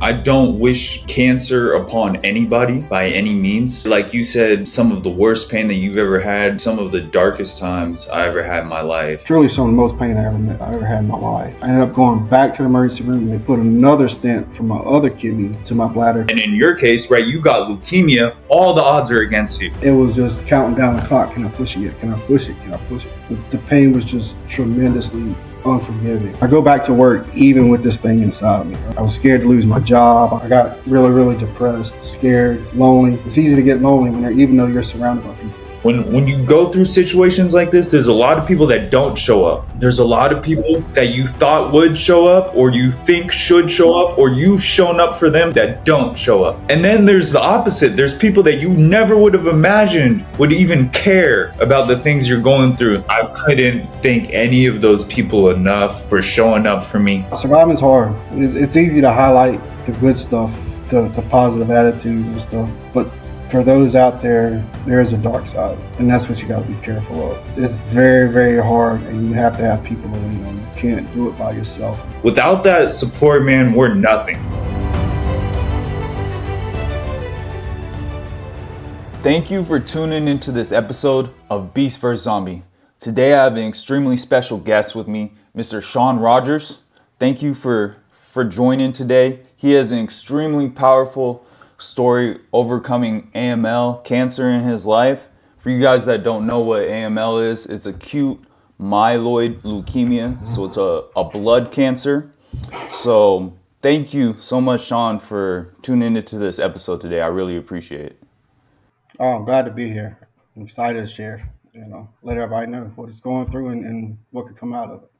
I don't wish cancer upon anybody by any means. Like you said, some of the worst pain that you've ever had, some of the darkest times I ever had in my life. Truly some of the most pain I ever had in my life. I ended up going back to the emergency room and they put another stent from my other kidney to my bladder. And in your case, right, you got leukemia, all the odds are against you. It was just counting down the clock. Can I push it yet? Can I push it? Can I push it? The pain was just tremendously unforgiving. I go back to work even with this thing inside of me. I was scared to lose my job. I got really, really depressed, scared, lonely. It's easy to get lonely even though you're surrounded by people. When you go through situations like this, there's a lot of people that don't show up. There's a lot of people that you thought would show up or you think should show up or you've shown up for them that don't show up. And then there's the opposite. There's people that you never would have imagined would even care about the things you're going through. I couldn't thank any of those people enough for showing up for me. Surviving's hard. It's easy to highlight the good stuff, the positive attitudes and stuff, but for those out there, there is a dark side, and that's what you got to be careful of. It's very, very hard, and you have to have people to lean on. You can't do it by yourself. Without that support, man, we're nothing. Thank you for tuning into this episode of Beast vs. Zombie. Today I have an extremely special guest with me, Mr. Shawn Rogers. Thank you for joining today. He has an extremely powerful story overcoming AML, cancer in his life. For you guys that don't know what AML is, it's acute myeloid leukemia. So it's a blood cancer. So thank you so much, Shawn, for tuning into this episode today. I really appreciate it. Oh, I'm glad to be here. I'm excited to share, let everybody know what it's going through and what could come out of it.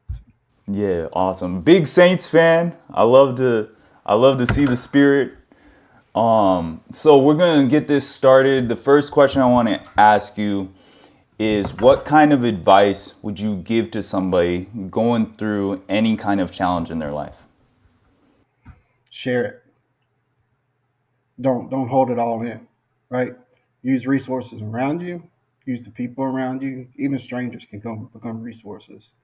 Yeah, awesome. Big Saints fan. I love to see the spirit. So we're going to get this started. The first question I want to ask you is, what kind of advice would you give to somebody going through any kind of challenge in their life? Share it. Don't hold it all in, right? Use resources around you. Use the people around you. Even strangers can become resources.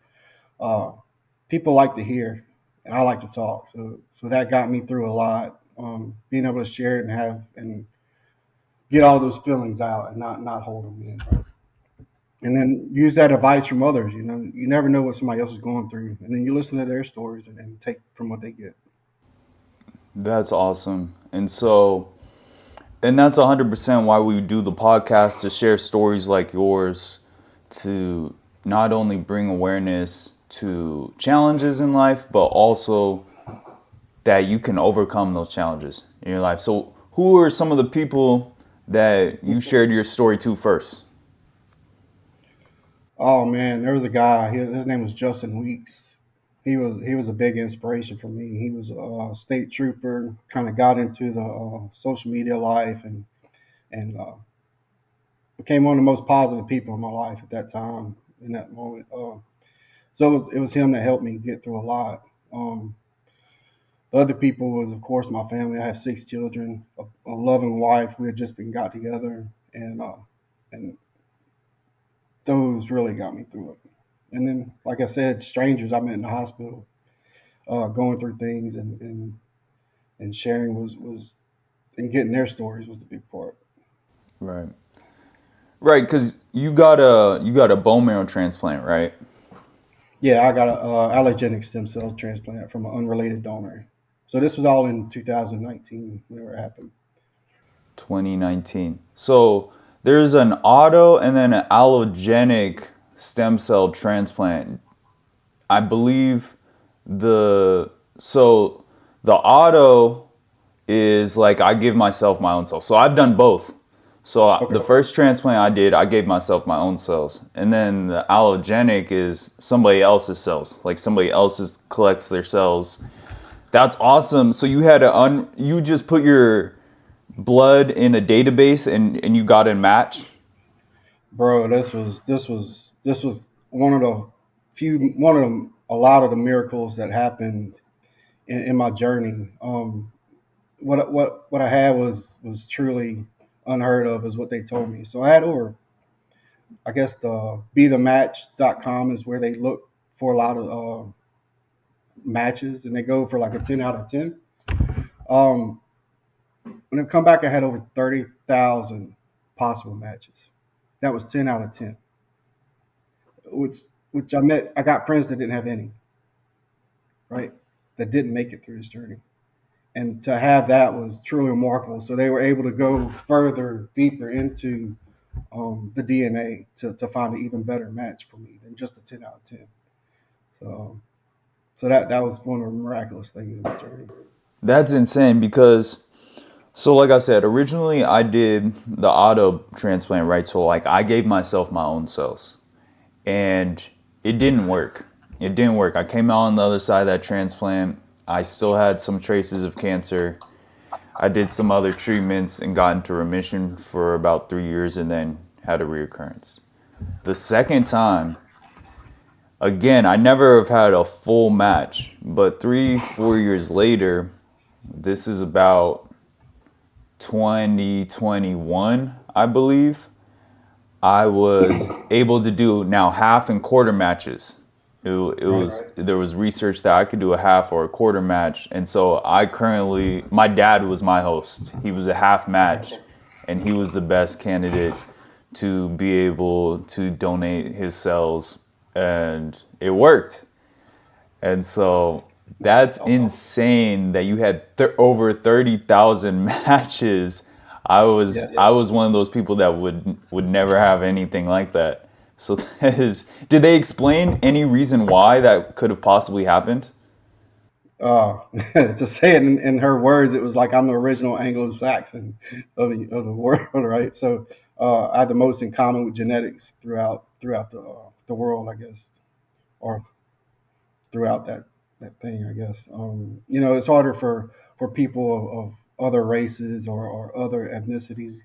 People like to hear, and I like to talk. So that got me through a lot. Being able to share it and get all those feelings out and not hold them in. Right? And then use that advice from others. You never know what somebody else is going through. And then you listen to their stories and take from what they get. That's awesome. And that's 100% why we do the podcast, to share stories like yours, to not only bring awareness to challenges in life, but also that you can overcome those challenges in your life. So who are some of the people that you shared your story to first? Oh man, there was a guy, his name was Justin Weeks. He was a big inspiration for me. He was a state trooper, kind of got into the social media life and became one of the most positive people in my life at that time, in that moment. So it was him that helped me get through a lot. The other people was, of course, my family. I had 6 children, a loving wife. We had just got together, and those really got me through it. And then, like I said, strangers I met in the hospital, going through things and sharing was and getting their stories was the big part. Right, because you got a bone marrow transplant, right? Yeah, I got a allogeneic stem cell transplant from an unrelated donor. So this was all in 2019 whenever it happened. 2019. So there's an auto and then an allogenic stem cell transplant. I believe the auto is like, I give myself my own cells. So I've done both. So okay. The first transplant I did, I gave myself my own cells. And then the allogenic is somebody else's cells. Like somebody else collects their cells. That's awesome. So you had you just put your blood in a database and you got a match? Bro, this was one of a lot of the miracles that happened in my journey. What I had was truly unheard of, is what they told me. So I had over, I guess, the BeastvsZombie.com is where they look for a lot of matches, and they go for like a 10 out of 10. Um, when I come back, I had over 30,000 possible matches. That was 10 out of 10, which which I got friends that didn't have any, right? That didn't make it through this journey. And to have that was truly remarkable. So they were able to go further, deeper into the DNA to find an even better match for me than just a 10 out of 10. So, so that was one of the miraculous things in the journey. That's insane because, so like I said, originally I did the auto transplant, right? So like I gave myself my own cells and it didn't work. It didn't work. I came out on the other side of that transplant. I still had some traces of cancer. I did some other treatments and got into remission for about 3 years and then had a reoccurrence. The second time, again, I never have had a full match, but 4 years later, this is about 2021, I believe. I was able to do now half and quarter matches. It Right. was there was research that I could do a half or a quarter match, and so I currently my dad was my host. He was a half match, and he was the best candidate to be able to donate his cells, and it worked. And so that's Awesome. insane that you had over 30,000 matches. Yes. I was one of those people that would never have anything like that. So that is, did they explain any reason why that could have possibly happened? Uh, to say it in her words, it was like I'm the original Anglo-Saxon of the world, right? So I have the most in common with genetics throughout the world, I guess, or throughout that thing, I guess. It's harder for people of other races or other ethnicities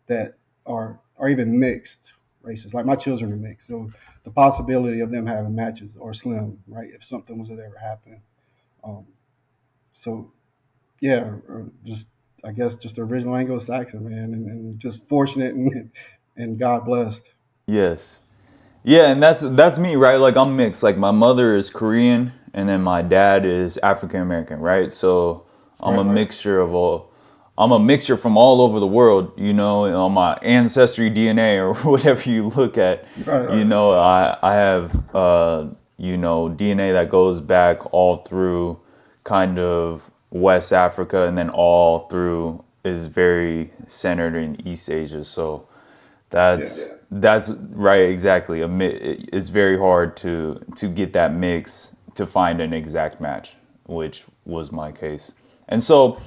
that are even mixed races. Like my children are mixed, so the possibility of them having matches are slim, right? If something was to ever happen. Um, so yeah, or just I guess just the original Anglo-Saxon man, and just fortunate and God blessed. Yes. Yeah, and that's me, right? Like I'm mixed. Like my mother is Korean and then my dad is African American, right? So I'm a Right. mixture of all I'm a mixture from all over the world, on my ancestry DNA or whatever you look at. Right. I have DNA that goes back all through kind of West Africa and then all through is very centered in East Asia. So Yeah. that's right, exactly. It's very hard to get that mix to find an exact match, which was my case. And so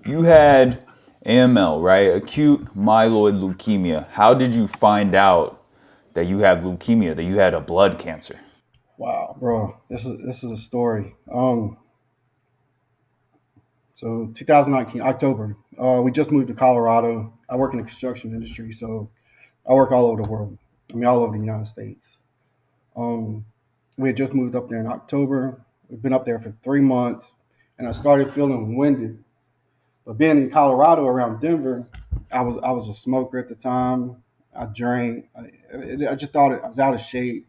you had AML, right? Acute myeloid leukemia. How did you find out that you have leukemia, that you had a blood cancer? Wow, bro, this is a story. So 2019 October, we just moved to Colorado. I work in the construction industry, so I work all over the world. I mean, all over the United States. Um, we had just moved up there in October. We've been up there for 3 months, and I started feeling winded. But being in Colorado around Denver, I was a smoker at the time. I drank. I just thought I was out of shape,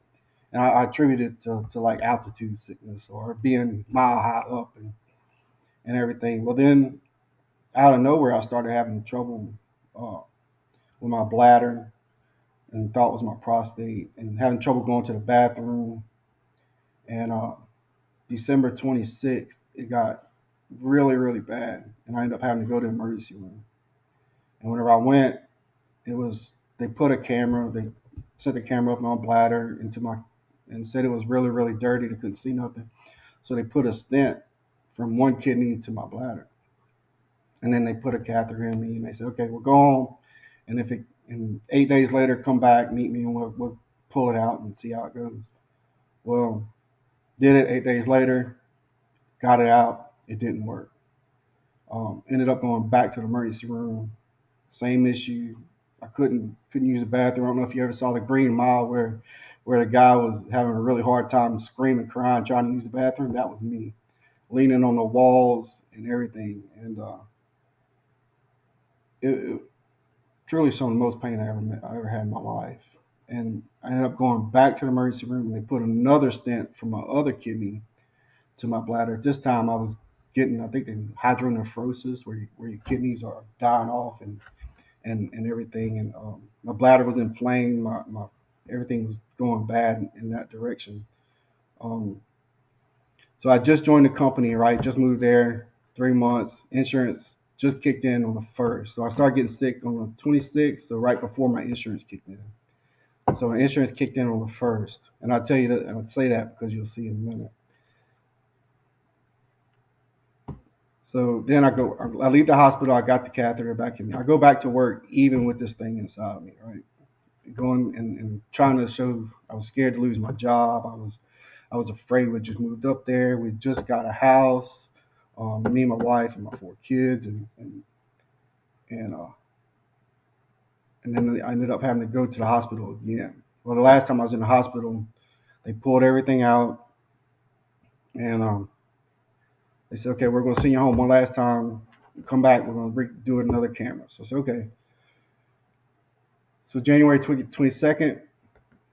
and I attributed it to like altitude sickness or being mile high up and everything. Well, then out of nowhere, I started having trouble uh, with my bladder, and thought it was my prostate, and having trouble going to the bathroom. And December 26th, it got really, really bad, and I ended up having to go to the emergency room. And whenever I went, it was they put a camera, they set the camera up my bladder into my, and said it was really, really dirty. They couldn't see nothing, so they put a stent from one kidney to my bladder, and then they put a catheter in me, and they said, "Okay, we'll go home, and if it and 8 days later, come back, meet me, and we'll pull it out and see how it goes." Well, did it 8 days later, got it out. It didn't work. Ended up going back to the emergency room. Same issue. I couldn't use the bathroom. I don't know if you ever saw the Green Mile where the guy was having a really hard time screaming, crying, trying to use the bathroom. That was me, leaning on the walls and everything. And it truly some of the most pain I ever had in my life. And I ended up going back to the emergency room, and they put another stent from my other kidney to my bladder. This time I was getting, I think, the hydronephrosis, where your kidneys are dying off and everything. And my bladder was inflamed. My everything was going bad in that direction. Um, so I just joined the company, right? Just moved there, 3 months. Insurance just kicked in on the first. So I started getting sick on the 26th, so right before my insurance kicked in. So my insurance kicked in on the first. And I'll tell you that, and I'll say that because you'll see in a minute. So then I leave the hospital. I got the catheter back in me. I go back to work even with this thing inside of me, right? Going and trying to show I was scared to lose my job. I was afraid. We just moved up there. We just got a house. Me and my wife and my 4 kids, and and then I ended up having to go to the hospital again. Well, the last time I was in the hospital, they pulled everything out, and they said, "Okay, we're going to send you home one last time. Come back. We're going to do another camera." So I said, "Okay." So January 22nd,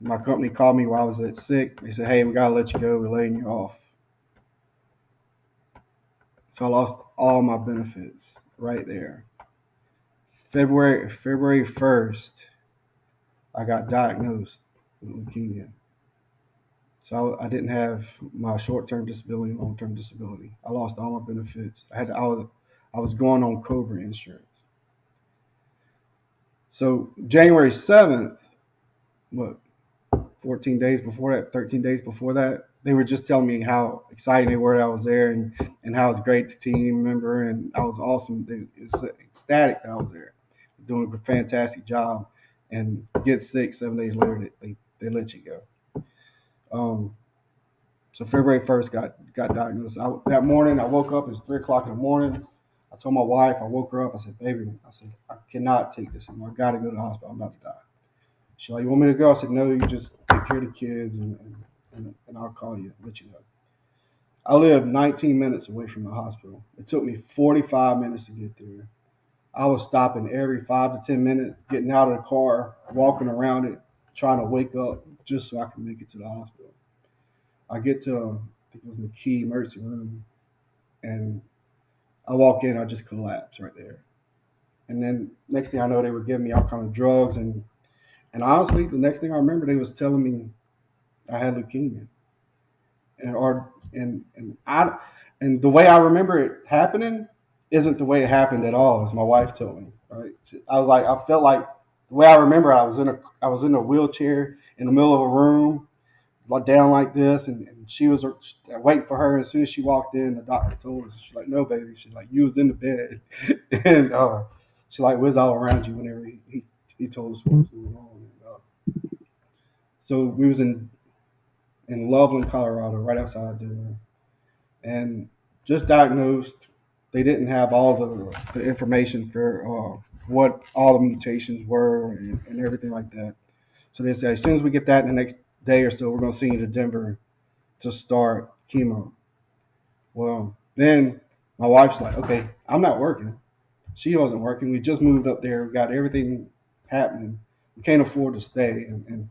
my company called me while I was sick. They said, "Hey, we got to let you go. We're laying you off." So I lost all my benefits right there. February 1st, I got diagnosed with leukemia. So I didn't have my short-term disability and long-term disability. I lost all my benefits. I was going on Cobra insurance. So January 7th, what, 14 days before that, 13 days before that, they were just telling me how excited they were that I was there and how it was great to team member and I was awesome. It was ecstatic that I was there, doing a fantastic job, and get sick 7 days later, they let you go. So February 1st got diagnosed. That morning I woke up. It was 3 o'clock in the morning. I told my wife. I woke her up. I said, "Baby," I said, "I cannot take this anymore. I got to go to the hospital. I'm about to die." She's like, "You want me to go?" I said, "No, you just take care of the kids and I'll call you, let you know." I live 19 minutes away from the hospital. It took me 45 minutes to get there. I was stopping every 5 to 10 minutes, getting out of the car, walking around it, trying to wake up just so I could make it to the hospital. I get to, I think it was McKee emergency room, and I walk in, I just collapse right there. And then next thing I know, they were giving me all kind of drugs, and honestly, the next thing I remember, they was telling me I had leukemia, and the way I remember it happening isn't the way it happened at all, as my wife told me. Right? I felt like the way I remember it, I was in a wheelchair in the middle of a room, like down like this, and she was waiting for her. As soon as she walked in, the doctor told us, she's like, "No, baby," she's like, "You was in the bed," and she like was all around you whenever he told us what was going on. So we was in Loveland, Colorado, right outside Denver, and just diagnosed. They didn't have all the information for what all the mutations were and everything like that. So they said, as soon as we get that in the next day or so, we're going to send you to Denver to start chemo. Well, then my wife's like, "Okay, I'm not working." She wasn't working. We just moved up there, got everything happening. We can't afford to stay. And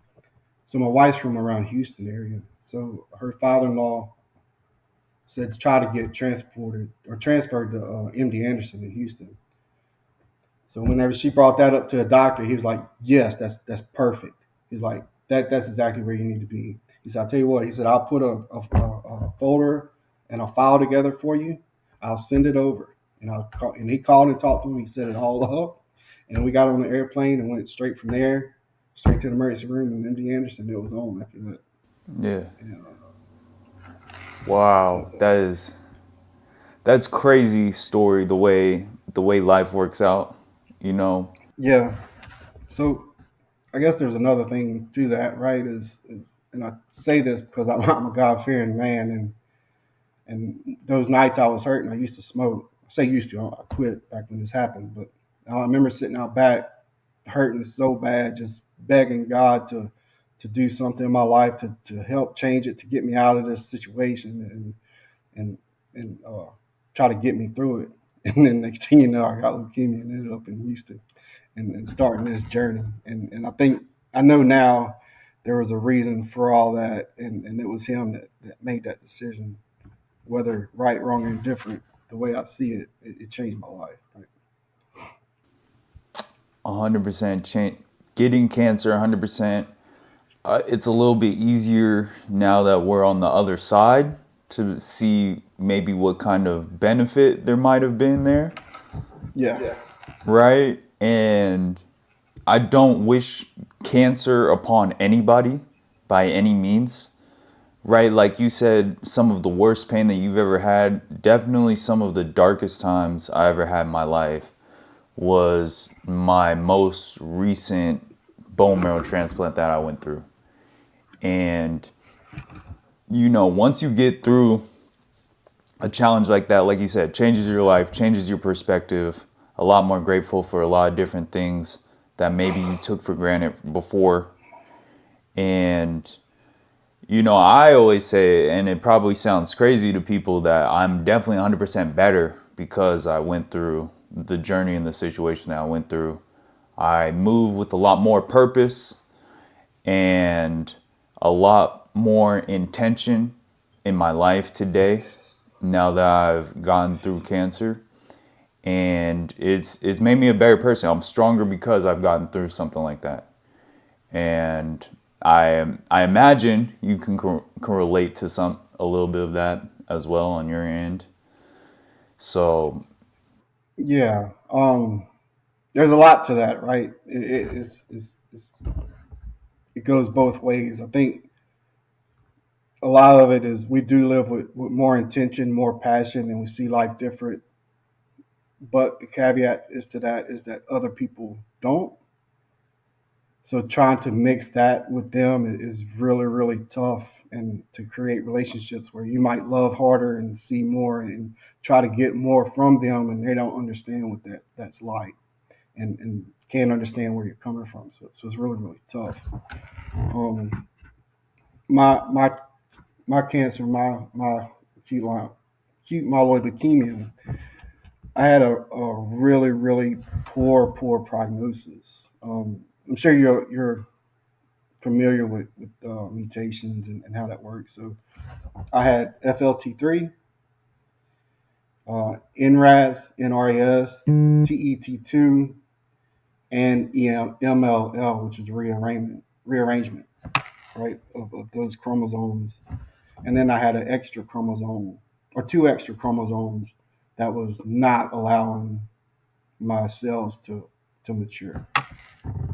so my wife's from around Houston area. So her father-in-law said to try to get transported or transferred to MD Anderson in Houston. So whenever she brought that up to a doctor, he was like, "Yes, that's perfect." He's like, that's exactly where you need to be." He said, "I'll tell you what." He said, "I'll put a folder and a file together for you. I'll send it over." And I'll call, and he called and talked to him. He set it all up, and we got on the airplane and went straight from there, straight to the emergency room in MD Anderson. It was on after that. Yeah. And, Wow. That's crazy story, the way life works out, you know. yeah. So I guess there's another thing to that, right? And I say this because I'm a God fearing man, and those nights I was hurting, I used to smoke. I say used to, I quit back when this happened, but I remember sitting out back, hurting so bad, just begging God to do something in my life to help change it, to get me out of this situation, and and try to get me through it. And then next thing you know, I got leukemia and ended up in Houston and starting this journey. And I think I know now there was a reason for all that, and it was him that made that decision, whether right, wrong, or indifferent. the way I see it, it changed my life. Right? 100% change. Getting cancer, 100%. It's a little bit easier now that we're on the other side to see maybe what kind of benefit there might have been there, Yeah. right? And I don't wish cancer upon anybody by any means, right? Like you said, some of the worst pain that you've ever had, definitely some of the darkest times I ever had in my life was my most recent bone marrow transplant that I went through. And, once you get through a challenge like that, like you said, changes your life, changes your perspective, a lot more grateful for a lot of different things that maybe you took for granted before. And, I always say, and it probably sounds crazy to people, that I'm definitely 100% better because I went through the journey and the situation that I went through. I move with a lot more purpose and a lot more intention in my life today now that I've gone through cancer. And it's made me a better person. I'm stronger because I've gotten through something like that. And I imagine you can relate to a little bit of that as well on your end. So Yeah. There's a lot to that, right? It goes both ways. I think a lot of it is we do live with more intention, more passion, and we see life different. But the caveat is to that is that other people don't. So trying to mix that with them is really, really tough, and to create relationships where you might love harder and see more and try to get more from them, and they don't understand what that's like, and can't understand where you're coming from. So it's really, really tough. Um, my my my cancer, my acute myeloid leukemia, I had a really, really poor prognosis. I'm sure you're familiar with mutations and how that works. So I had FLT3, NRAS, NRAS, TET2, and MLL, which is rearrangement, right, of those chromosomes. And then I had an extra chromosome or two extra chromosomes that was not allowing my cells to mature.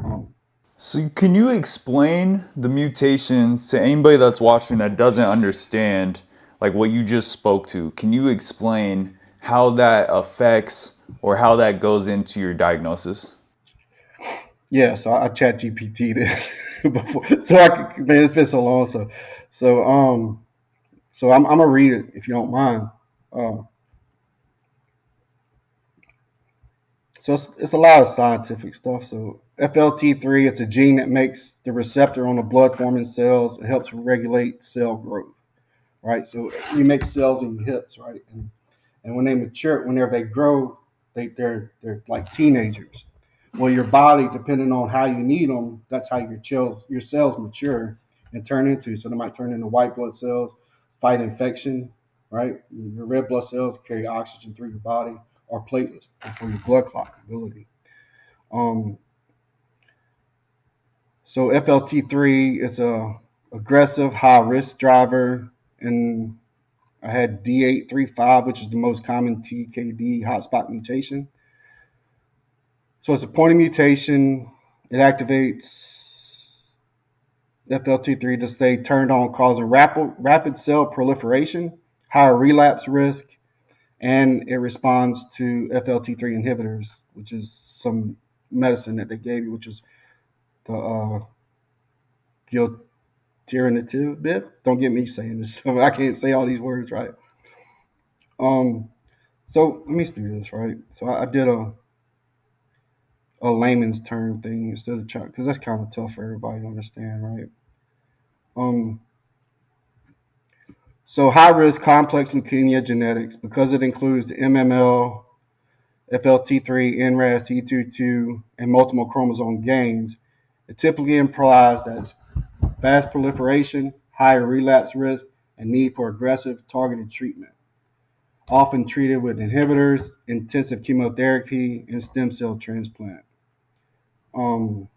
Um, So can you explain the mutations to anybody that's watching that doesn't understand like what you just spoke to? Can you explain how that affects or how that goes into your diagnosis? yeah, so I chat GPT this before, so I could, man, it's been so long. So I'm gonna read it if you don't mind. Uh, so it's a lot of scientific stuff. So FLT3, it's a gene that makes the receptor on the blood forming cells. It helps regulate cell growth, right? So you make cells in your hips, right? And when they mature, whenever they grow, they're like teenagers. Well, your body, depending on how you need them, that's how your cells mature and turn into. So they might turn into white blood cells, fight infection, right? Your red blood cells carry oxygen through your body, or platelets for your blood clot ability. Um, so FLT3 is a aggressive high risk driver, and I had D835, which is the most common TKD hotspot mutation. So it's a point of mutation. It activates FLT3 to stay turned on, causing rapid cell proliferation, higher relapse risk, and it responds to FLT3 inhibitors, which is some medicine that they gave you, which is the gilteritinib. Don't get me saying this. I can't say all these words right. Um, so let me do this right. So I did a layman's term thing instead of trying, because that's kind of tough for everybody to understand, right? Um, so high risk complex leukemia genetics, because it includes the MML, FLT3, NRAS, T22, and multiple chromosome gains, it typically implies that fast proliferation, higher relapse risk, and need for aggressive targeted treatment. often treated with inhibitors, intensive chemotherapy, and stem cell transplant. Um,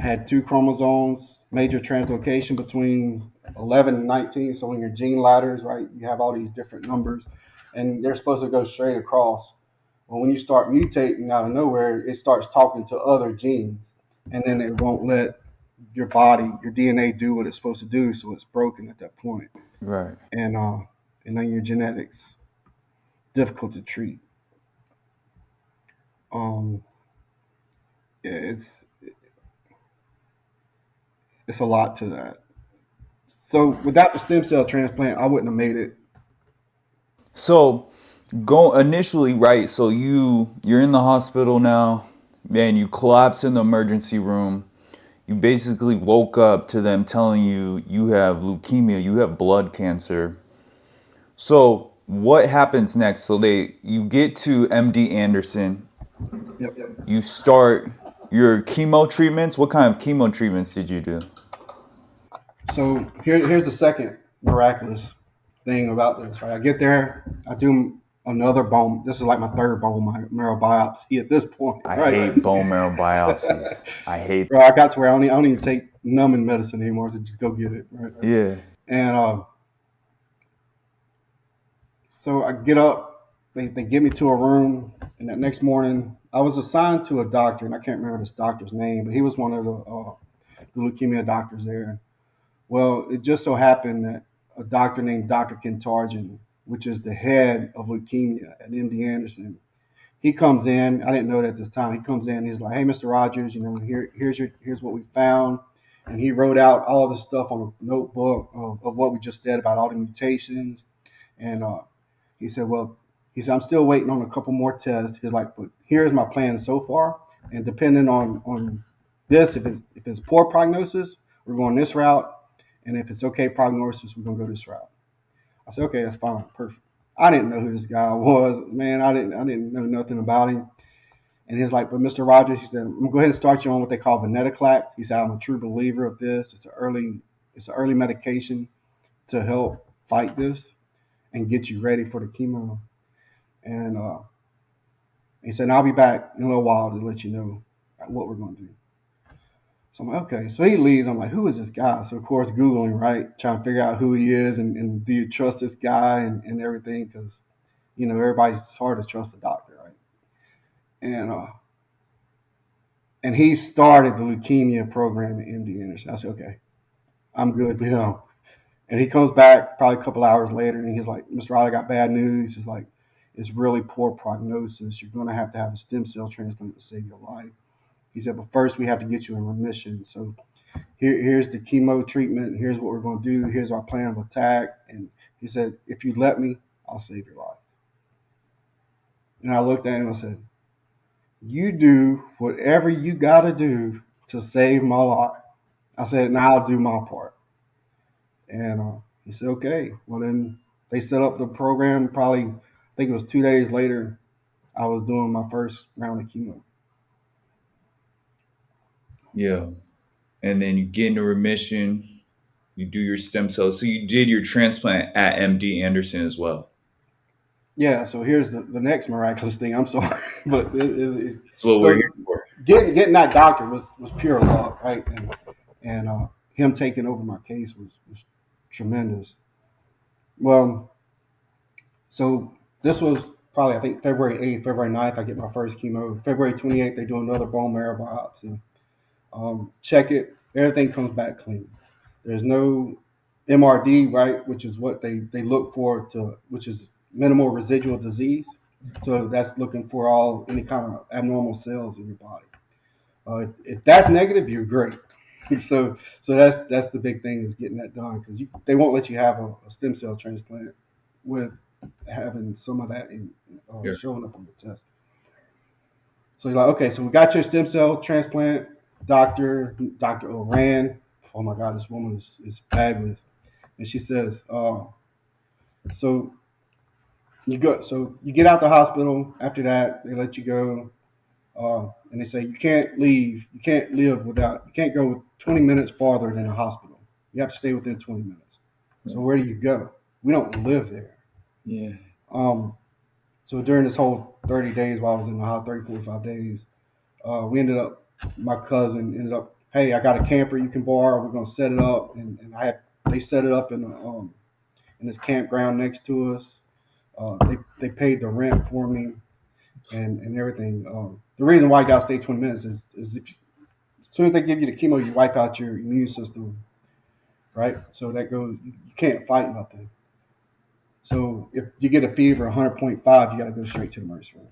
had two chromosomes, major translocation between 11 and 19. So in your gene ladders, right, you have all these different numbers, and they're supposed to go straight across. Well, when you start mutating out of nowhere, it starts talking to other genes, and then it won't let your body, your DNA, do what it's supposed to do. So it's broken at that point, Right. and uh, and then your genetics difficult to treat. Um, yeah, it's a lot to that. So without the stem cell transplant, I wouldn't have made it. So go initially, right? So you're in the hospital now, man, you collapse in the emergency room. You basically woke up to them telling you you have leukemia, you have blood cancer. So what happens next? So you get to MD Anderson, Yep. you start your chemo treatments. What kind of chemo treatments did you do? So here's the second miraculous thing about this. Right, I get there, I do another bone. This is like my third bone marrow biopsy at this point. I Right, hate bone marrow biopsies. I hate. bro. I got to where I don't even take numbing medicine anymore. So just go get it. Right, Yeah. and so I get up. They get me to a room, and that next morning I was assigned to a doctor, and I can't remember this doctor's name, but he was one of the leukemia doctors there. Well, it just so happened that a doctor named Dr. Kentarjan, which is the head of leukemia at MD Anderson, he comes in. I didn't know that at this time. He comes in. He's like, "Hey, Mr. Rogers, here's what we found," and he wrote out all the stuff on a notebook of what we just did about all the mutations. And he said, "Well, he said I'm still waiting on a couple more tests." He's like, "But here's my plan so far, and depending on this, if it's poor prognosis, we're going this route, and if it's okay prognosis, we're gonna go this route." I said, "Okay, that's fine, perfect." I didn't know who this guy was, man. I didn't know nothing about him. And he's like, "But Mr. Rogers," he said, "I'm gonna go ahead and start you on what they call venetoclax." He said, "I'm a true believer of this. It's an early medication to help fight this and get you ready for the chemo." And he said, "I'll be back in a little while to let you know what we're going to do." So I'm like, okay. So he leaves. I'm like, who is this guy? So of course, Googling, right, trying to figure out who he is and do you trust this guy and everything, because everybody's it's hard to trust a doctor, right? And he started the leukemia program at MD Anderson. I said, okay, I'm good with him. And he comes back probably a couple hours later, and he's like, "Mr. Riley, I got bad news." He's like, "It's really poor prognosis. You're going to have a stem cell transplant to save your life." He said, "But first, we have to get you in remission. So here's the chemo treatment. Here's what we're going to do. Here's our plan of attack." And he said, "If you let me, I'll save your life." And I looked at him and I said, "You do whatever you got to do to save my life." I said, "Now I'll do my part." And he said, "Okay." Well, then they set up the program. Probably, I think it was 2 days later, I was doing my first round of chemo. Yeah. And then you get into remission, you do your stem cells. So you did your transplant at MD Anderson as well. Yeah. So here's the next miraculous thing. I'm sorry, but That's what we're so here for. getting that doctor was pure luck, right? And him taking over my case was tremendous. Well, so this was probably, I think, February 8th, February 9th, I get my first chemo. February 28th, they do another bone marrow biopsy. Check it, everything comes back clean. There's no MRD, right, which is what they look for, which is minimal residual disease. So that's looking for any kind of abnormal cells in your body. If that's negative, you're great. So that's the big thing, is getting that done, because they won't let you have a stem cell transplant with having some of that Yeah. showing up on the test. So he's like, "Okay, so we got your stem cell transplant, Dr. Oran." Oh my God, this woman is fabulous. And she says, "So you get out the hospital. After that, they let you go, and they say you can't live without. You can't go 20 minutes farther than a hospital. You have to stay within 20 minutes. So where do you go? We don't live there. Yeah. So during this whole 30 days while I was in the hospital, 45 days, we ended up, my cousin ended up, hey, I got a camper you can borrow. We're going to set it up. And they set it up in this campground next to us. They paid the rent for me and everything. The reason why you got to stay 20 minutes is as soon as they give you the chemo, you wipe out your immune system, right? So that goes, you can't fight nothing. So if you get a fever 100.5, you got to go straight to the emergency room.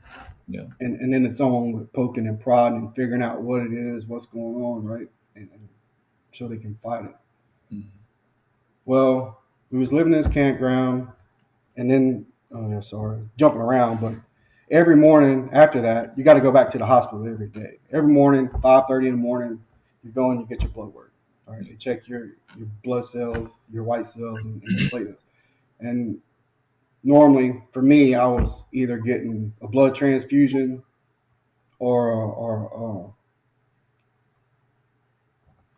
Yeah. And then it's on with poking and prodding and figuring out what it is, what's going on, right? And so they can fight it. Mm-hmm. Well, we was living in this campground, and then jumping around, but every morning after that, you got to go back to the hospital every day. Every morning, 5:30 in the morning, you go and you get your blood work. All right, they check your blood cells, your white cells, and your platelets. And normally, for me, I was either getting a blood transfusion or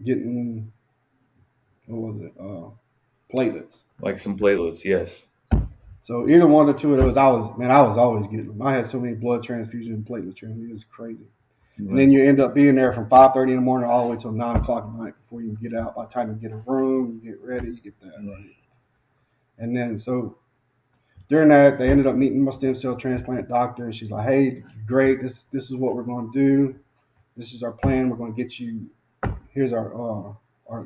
getting, what was it, platelets. Like some platelets, yes. So either one or two of those, I was always getting them. I had so many blood transfusion and platelet transfusions, it was crazy. Right. And then you end up being there from 5:30 in the morning all the way till 9 o'clock at night before you get out. By the time you get a room, you get ready, you get that, right? And then so during that, they ended up meeting my stem cell transplant doctor, and she's like, "Hey, great, this is what we're going to do. This is our plan. We're going to get you. Here's our."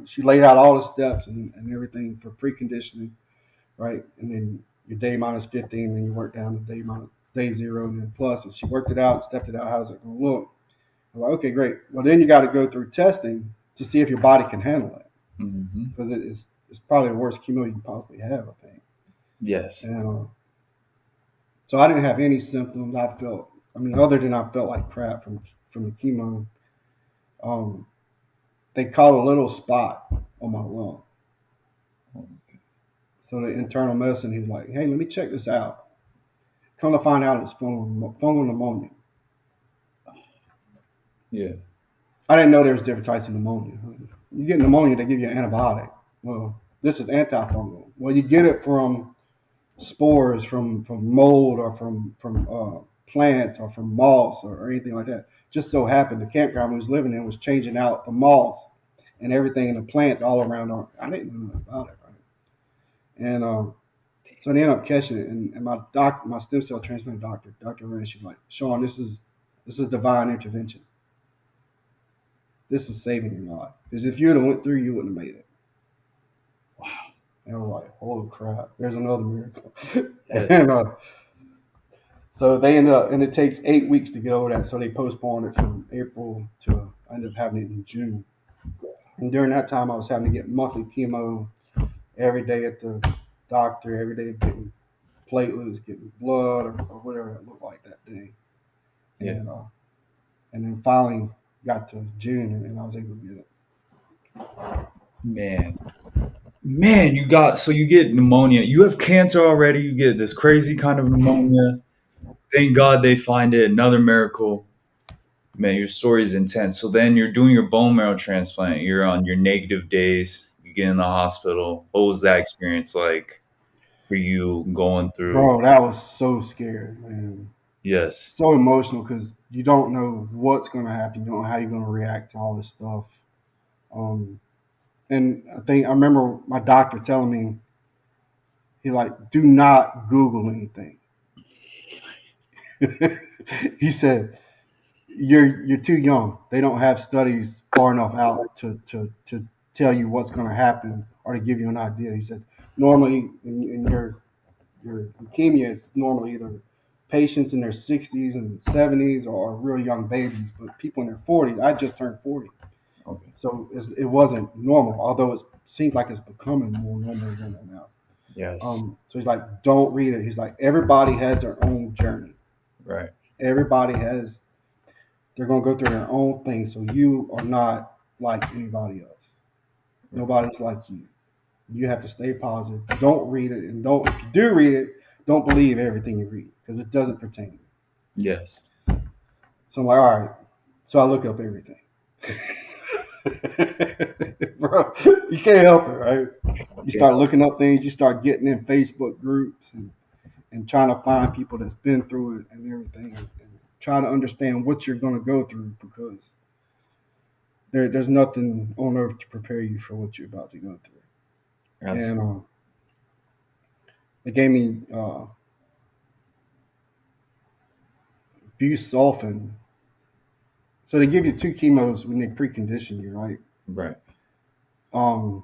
She laid out all the steps and everything for preconditioning, right? And then your day minus 15, then you work down to day 0, and then plus. And she worked it out, stepped it out. How's it going to look? I'm like, okay, great. Well, then you got to go through testing to see if your body can handle it, because it's probably the worst chemo you can possibly have, I think. Yes. And so I didn't have any symptoms. Other than I felt like crap from the chemo. They caught a little spot on my lung. So the internal medicine, he's like, hey, let me check this out. Come to find out it's fungal pneumonia. Yeah. I didn't know there was different types of pneumonia. You get pneumonia, they give you an antibiotic. Well, this is antifungal. Well, you get it from spores, from mold, or from plants, or from moss, or anything like that. Just so happened the campground we was living in was changing out the moss and everything in the plants all around. I didn't know nothing about it, right? And so they ended up catching it. And my stem cell transplant doctor, Dr. Rand, she's like, Shawn, this is divine intervention. This is saving your life. Because if you would have went through, you wouldn't have made it. Wow. And I was like, holy crap, there's another miracle. Yes. And so they ended up, and it takes 8 weeks to get over that. So they postponed it from April to, I ended up having it in June. And during that time, I was having to get monthly chemo every day at the doctor, every day getting platelets, getting blood, or whatever it looked like that day. Yeah. And then finally got to June, and I was able to get it. Man, you get pneumonia. You have cancer already. You get this crazy kind of pneumonia. Thank God they find it. Another miracle. Man, your story is intense. So then you're doing your bone marrow transplant. You're on your negative days. You get in the hospital. What was that experience like for you going through? Bro, that was so scary, man. Yes. So emotional because you don't know what's going to happen. You don't know how you're going to react to all this stuff. And I remember my doctor telling me, he's like, do not Google anything. He said, you're too young. They don't have studies far enough out to tell you what's going to happen or to give you an idea. He said, normally in your leukemia, it's normally either patients in their 60s and 70s or real young babies, but people in their 40s. I just turned 40. Okay. So it wasn't normal, although it seems like it's becoming more normal than that now. Yes. So he's like, don't read it. He's like, everybody has their own journey. Right. Everybody they're going to go through their own thing. So you are not like anybody else. Nobody's like you. You have to stay positive. Don't read it. And if you do read it, don't believe everything you read because it doesn't pertain to you. Yes. So I'm like, all right. So I look up everything. Bro, you can't help it, right? You Yeah. start looking up things, you start getting in Facebook groups and trying to find people that's been through it and everything, and try to understand what you're going to go through, because there's nothing on earth to prepare you for what you're about to go through. And Absolutely. they gave me busulfan. So they give you two chemos when they precondition you, right? Right. Um,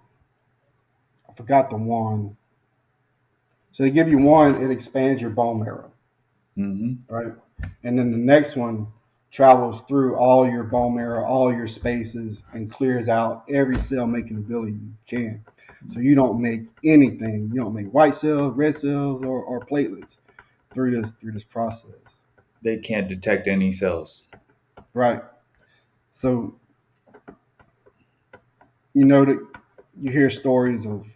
I forgot the one. So they give you one, it expands your bone marrow, Mm-hmm. right? And then the next one travels through all your bone marrow, all your spaces, and clears out every cell making ability you can. So you don't make anything. You don't make white cells, red cells, or platelets through this process. They can't detect any cells. Right. So you know that you hear stories of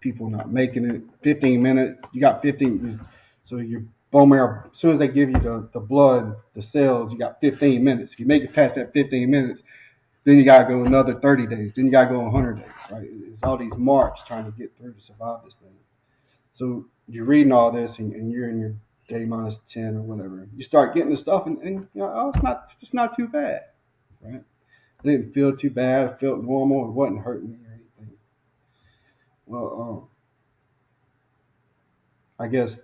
people not making it. 15 minutes. You got 15. So your bone marrow, as soon as they give you the blood, the cells, you got 15 minutes. If you make it past that 15 minutes, then you gotta go another 30 days. Then you gotta go 100 days. Right? It's all these marks trying to get through to survive this thing. So you're reading all this, and you're in your day minus 10 or whatever. You start getting the stuff, and you know, oh, it's not too bad, right? I didn't feel too bad. I felt normal. It wasn't hurting me or anything. Well, I guess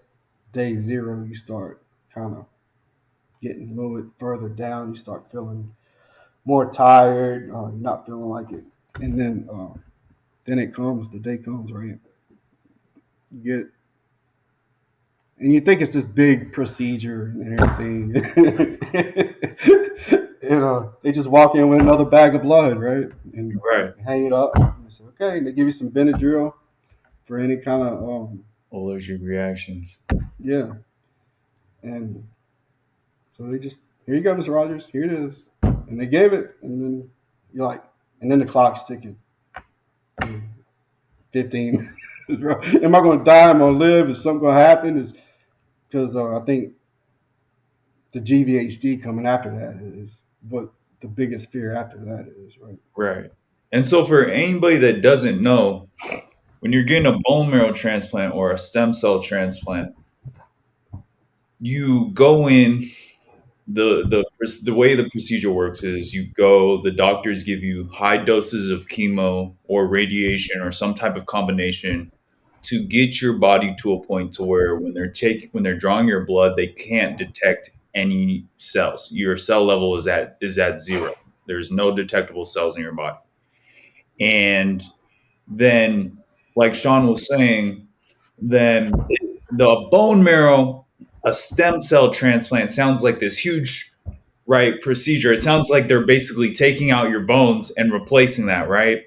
day zero, you start kind of getting a little bit further down. You start feeling more tired. You're not feeling like it, and then it comes. The day comes, right? You get, and you think it's this big procedure and everything. They just walk in with another bag of blood, right? And Right. hang it up. And they say, okay. And they give you some Benadryl for any kind of Allergic reactions. yeah. And so they just, here you go, Mr. Rogers. Here it is. And they gave it, and then you're like, and then the clock's ticking. 15 minutes. Am I going to die? Am I going to live? Is something going to happen? Is because I think the GVHD coming after that is what the biggest fear after that is, right? Right. And so for anybody that doesn't know, when you're getting a bone marrow transplant or a stem cell transplant, you go in. The way the procedure works is you go. The doctors give you high doses of chemo or radiation or some type of combination to get your body to a point to where when they're drawing your blood, they can't detect any cells. Your cell level is at zero. There's no detectable cells in your body. And then, like Shawn was saying, then the bone marrow, a stem cell transplant sounds like this huge, right, procedure. It sounds like they're basically taking out your bones and replacing that, right?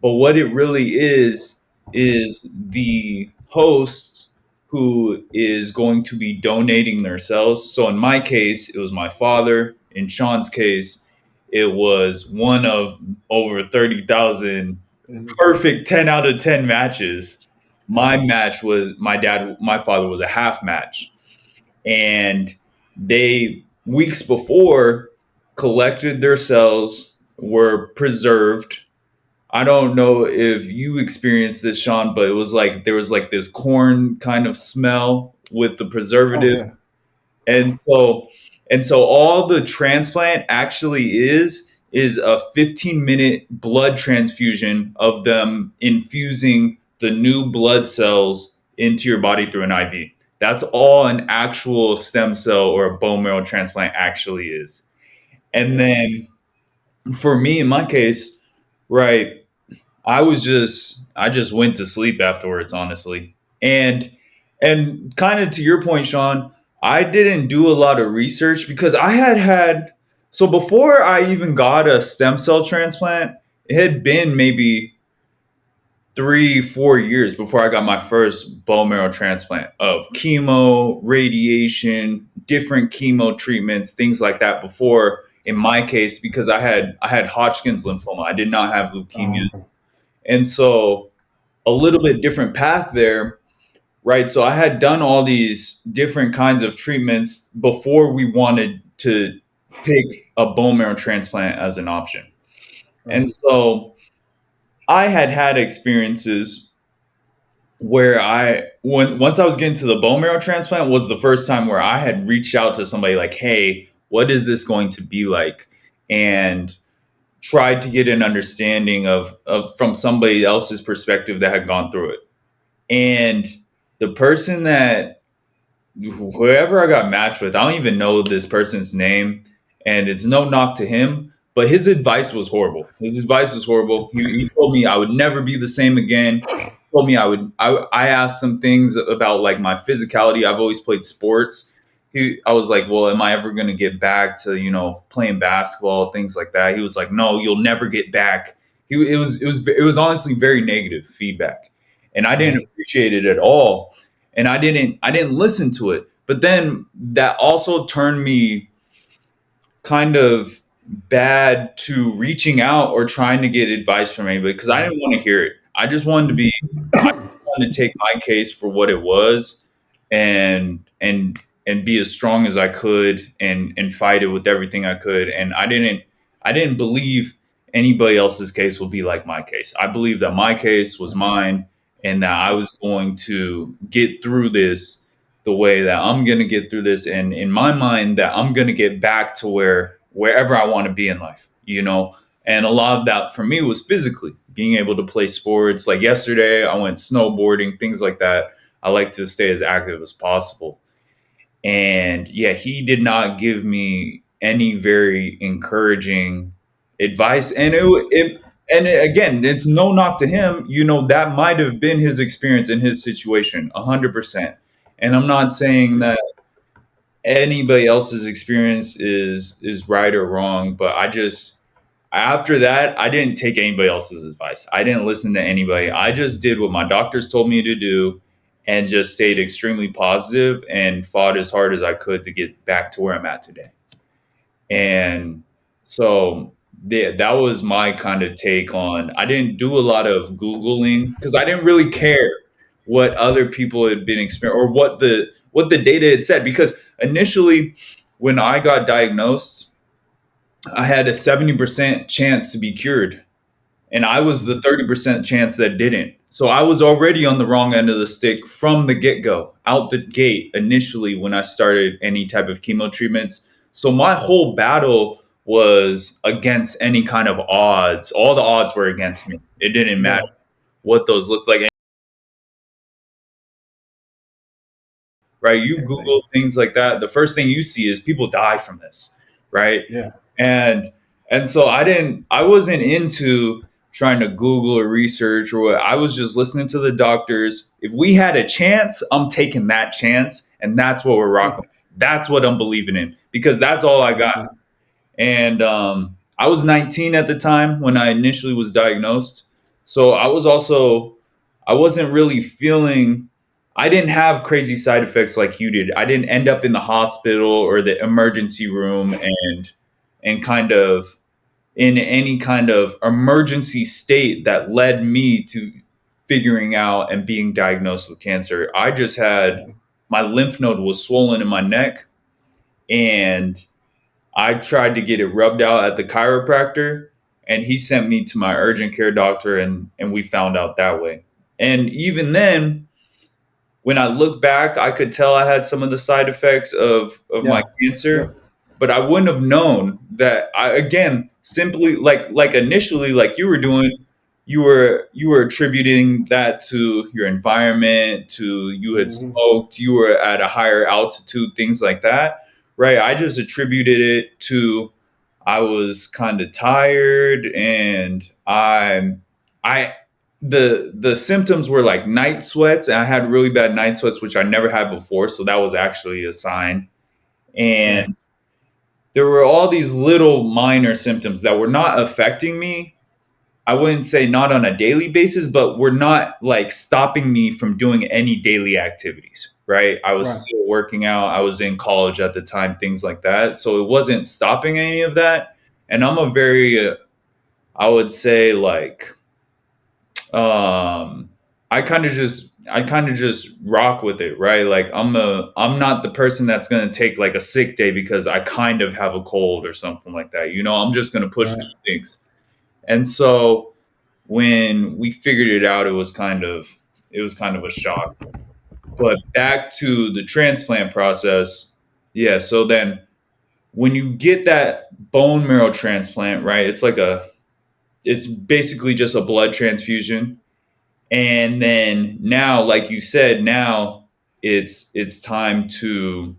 But what it really is the host who is going to be donating their cells. So in my case, it was my father. In Shawn's case, it was one of over 30,000 And perfect 10 out of 10 matches. My match was my father was a half match. And they, weeks before, collected their cells, were preserved. I don't know if you experienced this, Shawn, but it was like there was like this corn kind of smell with the oh preservative. yeah, And so all the transplant actually is a 15-minute blood transfusion of them infusing the new blood cells into your body through an IV. That's all an actual stem cell or a bone marrow transplant actually is. And yeah, then for me in my case, right, I just went to sleep afterwards, honestly. And kind of to your point, Shawn, I didn't do a lot of research because I had so before I even got a stem cell transplant, it had been maybe 3, 4 years before I got my first bone marrow transplant of chemo, radiation, different chemo treatments, things like that before in my case because I had Hodgkin's lymphoma. I did not have leukemia. okay. And so a little bit different path there, right? So I had done all these different kinds of treatments before we wanted to pick a bone marrow transplant as an option. Right. And so I had experiences where once I was getting to the bone marrow transplant was the first time where I had reached out to somebody like, hey, what is this going to be like? And tried to get an understanding of from somebody else's perspective that had gone through it. And the person that whoever I got matched with, I don't even know this person's name, and it's no knock to him, but his advice was horrible. His advice was horrible. He told me I would never be the same again. Told me I would. I asked some things about like my physicality. I've always played sports. I was like, well, am I ever going to get back to playing basketball, things like that? He was like, no, you'll never get back. It was honestly very negative feedback, and I didn't Right. appreciate it at all, and I didn't listen to it. But then that also turned me kind of bad to reaching out or trying to get advice from anybody because I Right. didn't want to hear it. I just wanted to be I wanted to take my case for what it was and be as strong as I could and fight it with everything I could. And I didn't believe anybody else's case would be like my case. I believe that my case was mine and that I was going to get through this the way that I'm going to get through this, and in my mind that I'm going to get back to wherever I want to be in life. And a lot of that for me was physically being able to play sports. Like yesterday I went snowboarding, things like that. I like to stay as active as possible. And yeah, he did not give me any very encouraging advice. And again, it's no knock to him. That might have been his experience in his situation, 100%. And I'm not saying that anybody else's experience is right or wrong, but I just after that I didn't take anybody else's advice. I didn't listen to anybody. I just did what my doctors told me to do and just stayed extremely positive and fought as hard as I could to get back to where I'm at today. And so that was my kind of take on. I didn't do a lot of googling because I didn't really care what other people had been experiencing or what the data had said, because initially when I got diagnosed I had a 70% chance to be cured, and I was the 30% chance that didn't. So I was already on the wrong end of the stick from the get go, out the gate initially when I started any type of chemo treatments. So my whole battle was against any kind of odds. All the odds were against me. It didn't matter Yeah. what those looked like. Right? You Everything. Google things like that, the first thing you see is people die from this, right? Yeah. And so I wasn't into trying to Google or research or what. I was just listening to the doctors. If we had a chance, I'm taking that chance, and that's what we're Yeah. rocking. That's what I'm believing in because that's all I got. Absolutely. And I was 19 at the time when I initially was diagnosed. So I wasn't really feeling, I didn't have crazy side effects like you did. I didn't end up in the hospital or the emergency room and kind of in any kind of emergency state that led me to figuring out and being diagnosed with cancer. I just had, Yeah. my lymph node was swollen in my neck, and I tried to get it rubbed out at the chiropractor, and he sent me to my urgent care doctor, and we found out that way. And even then, when I look back, I could tell I had some of the side effects of my Yeah. cancer, Yep. but I wouldn't have known that. I again simply like initially like you were doing, you were attributing that to your environment, to you had Hmm. smoked, you were at a higher altitude, things like that, right? I just attributed it to I was kind of tired, and I the symptoms were like night sweats, and I had really bad night sweats which I never had before, so that was actually a sign. Yeah. And there were all these little minor symptoms that were not affecting me. I wouldn't say not on a daily basis, but were not like stopping me from doing any daily activities, right? I was Right. still working out, I was in college at the time, things like that, so it wasn't stopping any of that. And I'm a very I would say like um I kind of just rock with it, right? Like I'm not the person that's going to take like a sick day because I kind of have a cold or something like that. I'm just going to push Right. through things. And so when we figured it out, it was kind of a shock. But back to the transplant process, yeah. So then when you get that bone marrow transplant, right? It's basically just a blood transfusion, and then now, like you said, now it's time to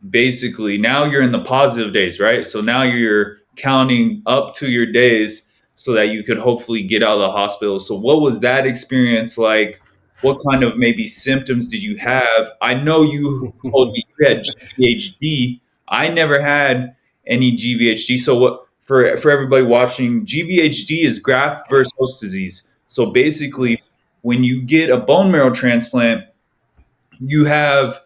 basically now you're in the positive days, right? So now you're counting up to your days so that you could hopefully get out of the hospital. So what was that experience like? What kind of maybe symptoms did you have? I know you told me you had GVHD. I never had any GVHD. So what for everybody watching, GVHD is graft versus host disease. So basically Yes. when you get a bone marrow transplant, you have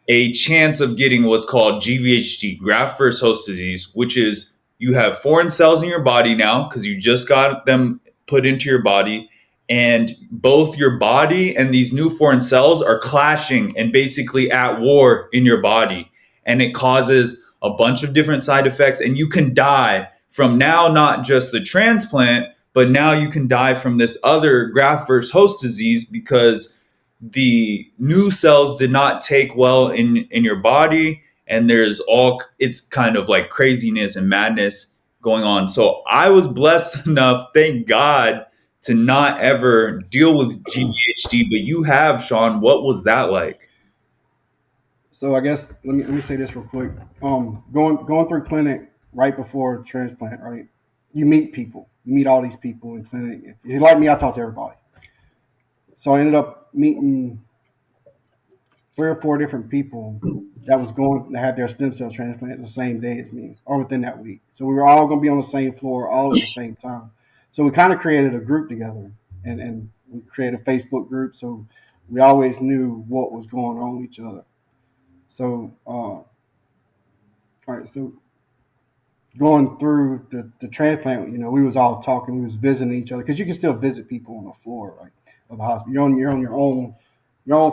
a chance of getting what's called GVHD, graft versus host disease, which is you have foreign cells in your body now because you just got them put into your body. And both your body and these new foreign cells are clashing and basically at war in your body. And it causes a bunch of different side effects. And you can die from now, not just the transplant, but now you can die from this other graft versus host disease because the new cells did not take well in your body, and it's kind of like craziness and madness going on. So I was blessed enough, thank God, to not ever deal with GVHD. But you have, Sean. What was that like? So I guess let me say this real quick. Going through clinic right before transplant, right? You meet people. You meet all these people in clinic. If you like me, I talk to everybody. So I ended up meeting 3 or 4 different people that was going to have their stem cell transplant the same day as me, or within that week. So we were all going to be on the same floor, all at the same time. So we kind of created a group together, and we created a Facebook group. So we always knew what was going on with each other. So all right, so going through the transplant, we was all talking, we was visiting each other because you can still visit people on the floor, right, of the hospital. You're on your own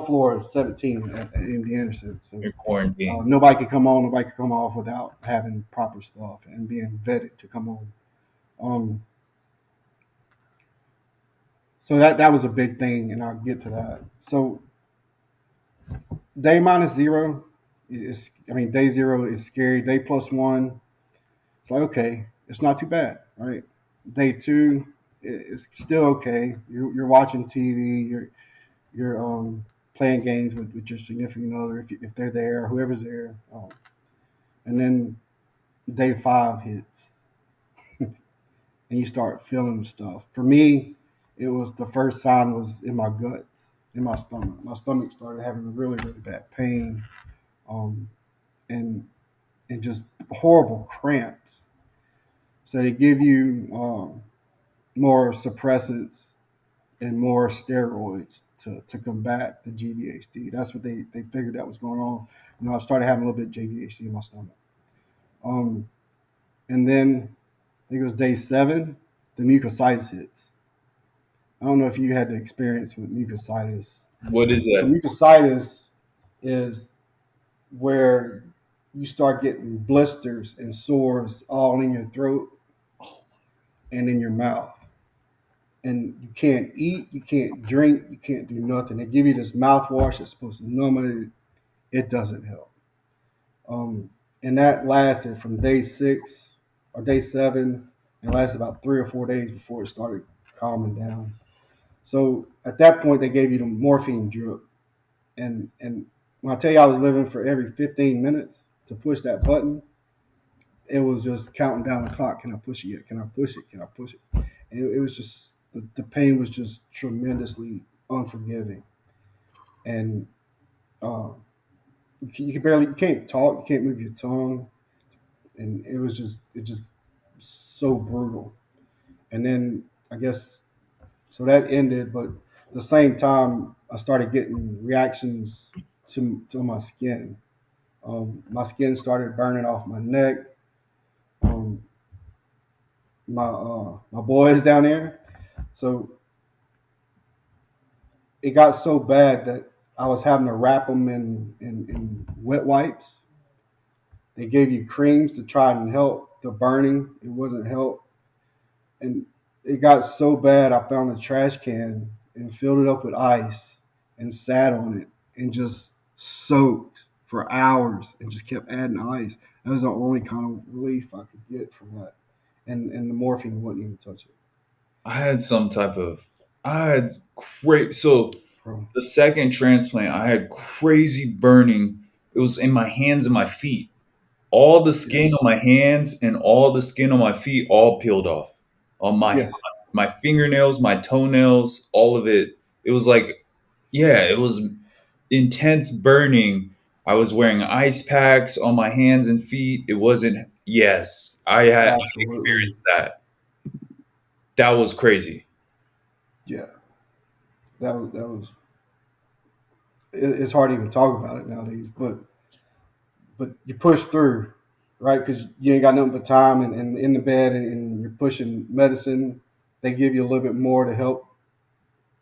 floor at 17 at MD Anderson. So Your quarantine. nobody could come on, nobody could come off without having proper stuff and being vetted to come on. Um, so that was a big thing, and I'll get to that. So day minus zero day zero is scary. Day plus one, it's like, okay, it's not too bad, right? Day two, it's still okay. You're watching TV. You're playing games with your significant other if they're there, whoever's there. And then day five hits, and you start feeling stuff. For me, it was the first sign was in my guts, in my stomach. My stomach started having really really bad pain, um, and and just horrible cramps. So they give you more suppressants and more steroids to combat the GVHD. That's what they figured that was going on. I started having a little bit of GVHD in my stomach. Um, and then I think it was day 7, the mucositis hits. I don't know if you had the experience with mucositis. What is So that? mucositis is where you start getting blisters and sores all in your throat and in your mouth. And you can't eat, you can't drink, you can't do nothing. They give you this mouthwash that's supposed to numb it. It doesn't help. Um, and that lasted from day 6 or day 7, and lasted about 3 or 4 days before it started calming down. So at that point, they gave you the morphine drip, and when I tell you I was living for every 15 minutes to push that button, it was just counting down the clock. Can I push it yet? Can I push it? Can I push it? And it was just the pain was just tremendously unforgiving, and uh, you can't talk, you can't move your tongue, and it just so brutal. And then I guess so that ended, but at the same time I started getting reactions to my skin. My skin started burning off my neck. Um, my boys down there. So it got so bad that I was having to wrap them in wet wipes. They gave you creams to try and help the burning. It wasn't help, and it got so bad. I found a trash can and filled it up with ice and sat on it and just soaked for hours and just kept adding ice. That was the only kind of relief I could get from that. And the morphine wouldn't even touch it, I had some type of, I had great, so bro. the second transplant, I had crazy burning. It was in my hands and my feet. All the skin on Yes. my hands and all the skin on my feet all peeled off. On Yes. my fingernails, my toenails, all of it. It was like, yeah, it was intense burning. I was wearing ice packs on my hands and feet. It wasn't, yes, I Absolutely. experienced that. That was crazy. Yeah. That was. It's hard to even talk about it nowadays, but you push through, right? Because you ain't got nothing but time and in the bed and you're pushing medicine. They give you a little bit more to help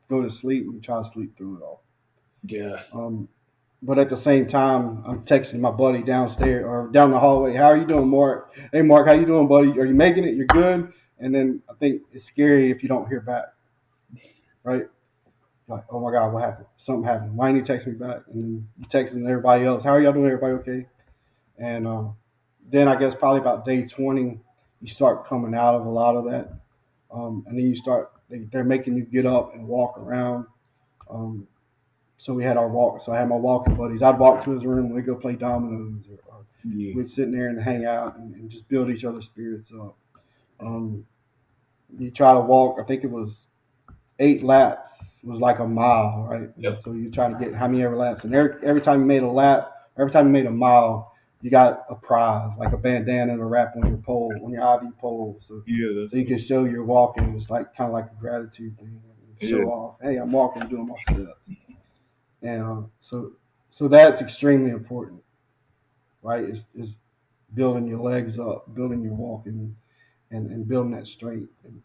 go to sleep and try to sleep through it all. Yeah. Um, but at the same time, I'm texting my buddy downstairs or down the hallway. How are you doing, Mark? Hey, Mark, how you doing, buddy? Are you making it? You're good. And then I think it's scary if you don't hear back, right? Like, oh my God, what happened? Something happened. Why didn't you text me back? And then you texting everybody else. How are y'all doing? Everybody okay? And then I guess probably about day 20, you start coming out of a lot of that. And then you start, they're making you get up and walk around. Um, so we had our walk. So I had my walking buddies. I'd walk to his room. We'd go play dominoes, or Yeah. we'd sit in there and hang out and just build each other's spirits up. Um, you try to walk. I think it was 8 laps was like a mile, right? And Yep. so you try to get how many ever laps, and every time you made a lap, every time you made a mile, you got a prize, like a bandana to wrap on your pole, on your IV pole, Yeah, so that's you cool. can show you're walking. It's like kind of like a gratitude thing, Yeah. show off. Hey, I'm walking, doing my steps, and so that's extremely important, right? Is building your legs up, building your walking, and building that strength. And,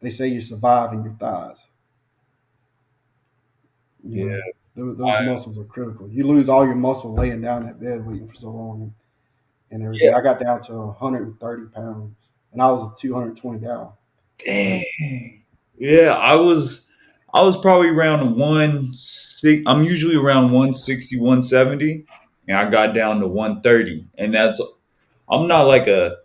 they say you survive in your thighs. You Yeah. know, those muscles are critical. You lose all your muscle laying down in that bed waiting for so long and Yeah. everything. I got down to 130 pounds, and I was a 220 gal. So Dang. Yeah, I was probably around 160. I'm usually around 160, 170, and I got down to 130. And that's I'm not like a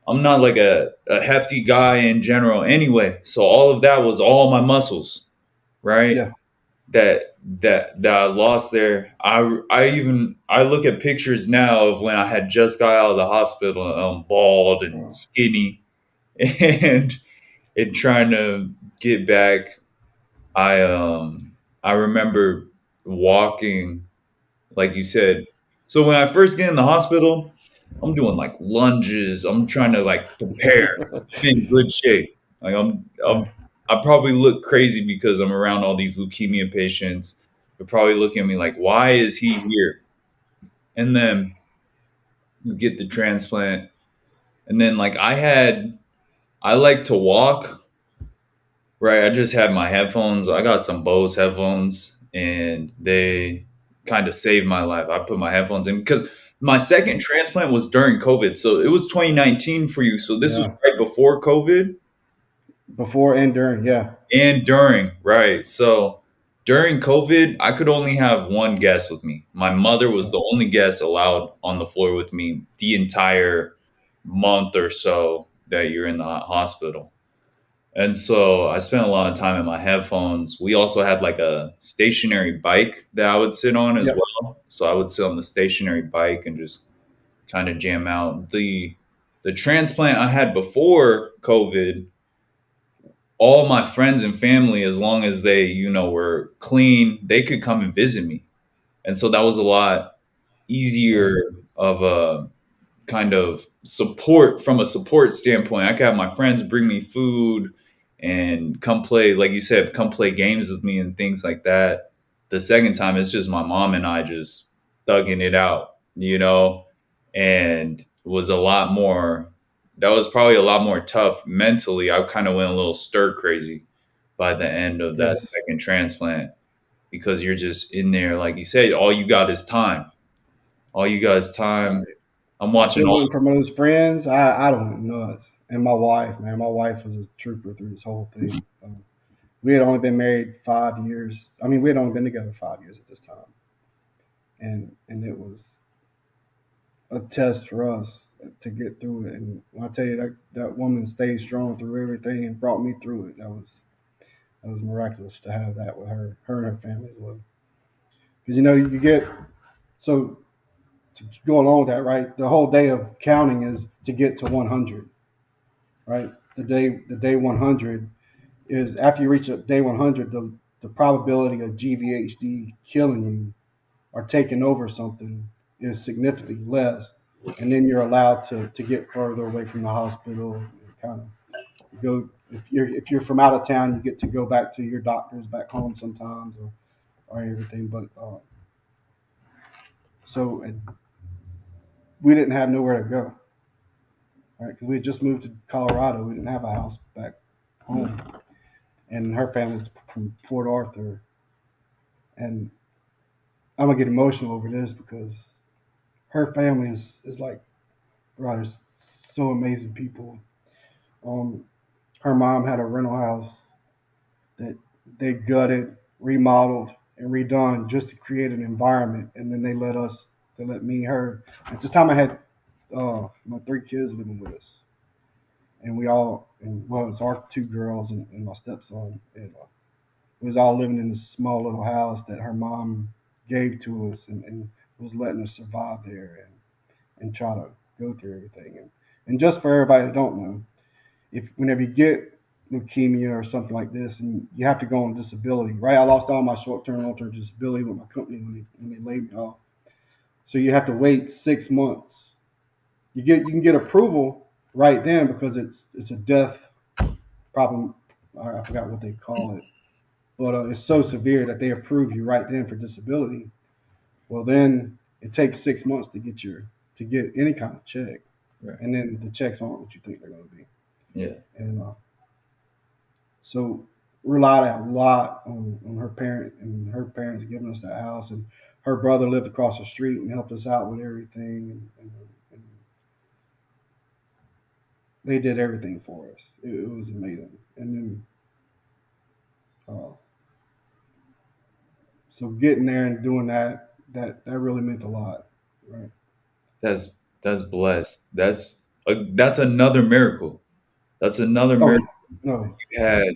I'm not like a hefty guy in general anyway. So all of that was all my muscles, right? yeah, That I lost there. I look at pictures now of when I had just got out of the hospital and I'm bald and uh, skinny and trying to get back. I remember walking, like you said. So when I first get in the hospital, I'm doing like lunges. I'm trying to like prepare. I'm in good shape. Like yeah, I probably look crazy because I'm around all these leukemia patients. They're probably looking at me like, why is he here? And then you get the transplant. And then like I like to walk. Right. I just had my headphones. I got some Bose headphones and they kind of saved my life. I put my headphones in because my second transplant was during COVID. So it was 2019 for you. So this was yeah. right before COVID Before and during, yeah, and during. Right. So during COVID, I could only have one guest with me. My mother was yeah, the only guest allowed on the floor with me the entire month or so that you're in the hospital. And so I spent a lot of time in my headphones. We also had like a stationary bike that I would sit on as yep, well. So I would sit on the stationary bike and just kind of jam out. The transplant I had before COVID, all my friends and family, as long as they, were clean, they could come and visit me. And so that was a lot yeah, easier of a kind of support from a support standpoint. I could have my friends bring me food and come play, like you said, come play games with me and things like that. The second time, it's just my mom and I just thugging it out, and it was a lot more. That was probably a lot more tough mentally. I kind of went a little stir crazy by the end of that yes, second transplant because you're just in there, like you said, all you got is time. All you got is time. right, I'm If watching it all. wasn't for those friends, I'd have went nuts. And my wife, man, my wife was a trooper through this whole thing. We had only been married 5 years. I mean, we had only been together 5 years at this time, and it was a test for us to get through it. And when I tell you that woman stayed strong through everything and brought me through it, that was miraculous to have that with her and her family as well. Because you get so to go along with that, right? The whole day of counting is to get to 100, right? The day 100 is after you reach day 100, the probability of GVHD killing you or taking over something is significantly less, and then you're allowed to get further away from the hospital. Kind of go if you're from out of town, you get to go back to your doctors back home sometimes, or everything. But so and we didn't have nowhere to go, right? Because we had just moved to Colorado. We didn't have a house back home, and her family was from Port Arthur. And I'm gonna get emotional over this because her family is like, right, is so amazing people. Um, Her mom had a rental house that they gutted, remodeled, and redone just to create an environment, and then they let me, her. At this time, I had my three kids living with us, and well, it's our two girls and my stepson, and we was all living in this small little house that her mom gave to us, and was letting us survive there and try to go through everything. And just for everybody that don't know, if whenever you get leukemia or something like this, and you have to go on disability, right? I lost all my short-term, long-term disability with my company when they laid me off. So you have to wait 6 months. You can get approval right then because it's a death problem. I forgot what they call it, but it's so severe that they approve you right then for disability. Well, then it takes 6 months to get any kind of check, Right. and then the checks aren't what you think they're going to be. Yeah. And so relied a lot on her parents giving us that house, and her brother lived across the street and helped us out with everything, and they did everything for us. It was amazing. And then uh, so getting there and doing that really meant a lot, right? That's that's blessed. That's another miracle. That's another Oh miracle no, you had.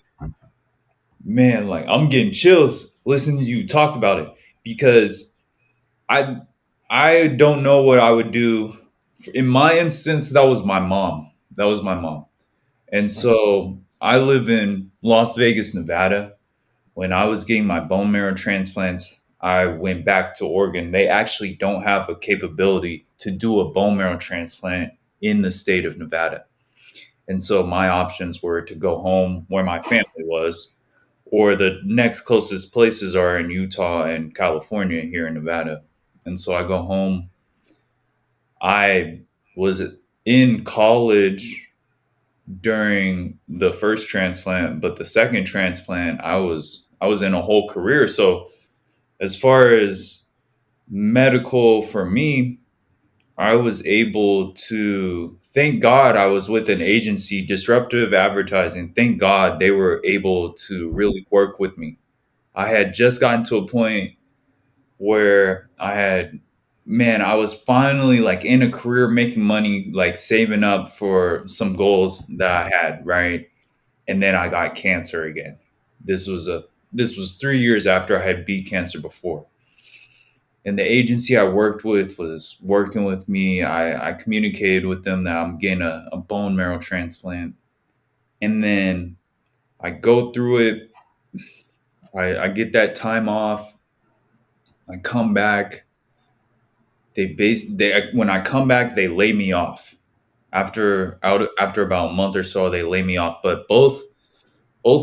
Man, like I'm getting chills listening to you talk about it because I I don't know what I would do. In my instance, that was my mom. That was my mom. And right, so I live in Las Vegas, Nevada. When I was getting my bone marrow transplants, I went back to Oregon. They actually don't have a capability to do a bone marrow transplant in the state of Nevada. And so my options were to go home where my family was, or the next closest places are in Utah and California here in Nevada. And so I go home. I was in college during the first transplant, but the second transplant, I was in a whole career. So as far as medical for me, I was able to thank God I was with an agency, Disruptive Advertising. Thank God they were able to really work with me. I had just gotten to a point where I was finally like in a career making money, like saving up for some goals that I had, right? And then I got cancer again. This was a this was 3 years after I had beat cancer before. And the agency I worked with was working with me. I communicated with them that I'm getting a bone marrow transplant. And then I go through it. I get that time off. I come back. They when I come back, they lay me off. After about a month or so, they lay me off. But both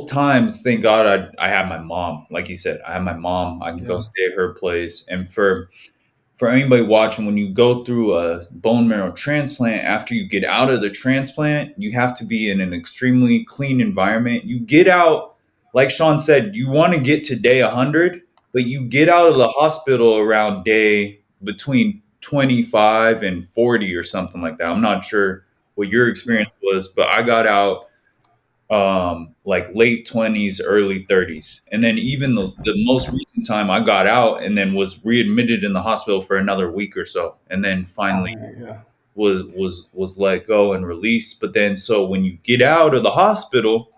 times, thank God I had my mom. Like you said, I have my mom. I can go yeah, stay at her place. And for anybody watching, when you go through a bone marrow transplant, after you get out of the transplant, you have to be in an extremely clean environment. You get out, like Shawn said, you want to get to day 100, but you get out of the hospital around day between 25 and 40 or something like that. I'm not sure what your Yeah. experience was, but I got out like late 20s, early 30s. And then even the most recent time I got out and then was readmitted in the hospital for another week or so. And then Oh finally man, yeah. was let go and released. But then so when you get out of the hospital,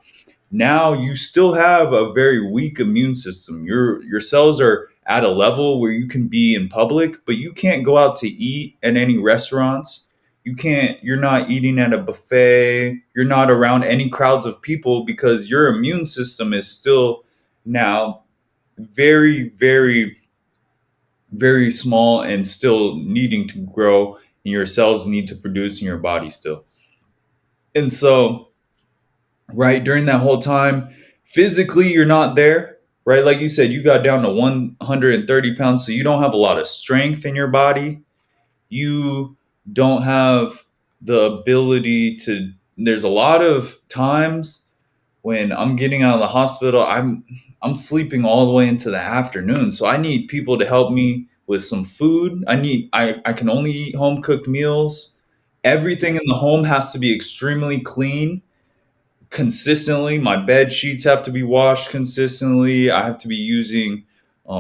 now you still have a very weak immune system. Your cells are at a level where you can be in public, but you can't go out to eat at any restaurants. You're not eating at a buffet. You're not around any crowds of people because your immune system is still now very, very, very small and still needing to grow. And your cells need to produce in your body still. And so right? During that whole time, physically, you're not there, right? Like you said, you got down to 130 pounds, so you don't have a lot of strength in your body. You don't have the ability to. There's a lot of times when I'm getting out of the hospital, I'm sleeping all the way into the afternoon. So I need people to help me with some food. I can only eat home cooked meals. Everything in the home has to be extremely clean consistently. My bed sheets have to be washed consistently. I have to be using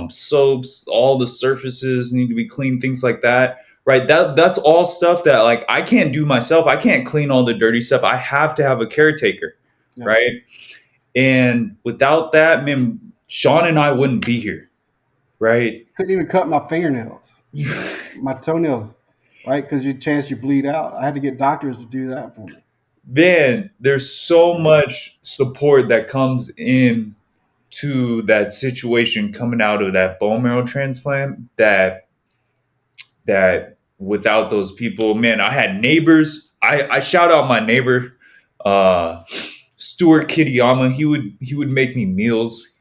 soaps. All the surfaces need to be clean. Things like that. Right. That's all stuff that like I can't do myself. I can't clean all the dirty stuff. I have to have a caretaker. Yeah. Right. And without that, man, Shawn and I wouldn't be here. Right. Couldn't even cut my fingernails, my toenails, right? Because you chance you bleed out. I had to get doctors to do that for me. Then there's so Right. much support that comes in to that situation coming out of that bone marrow transplant that without those people, man, I had neighbors. I shout out my neighbor, uh, Stuart Kittyama. He would make me meals.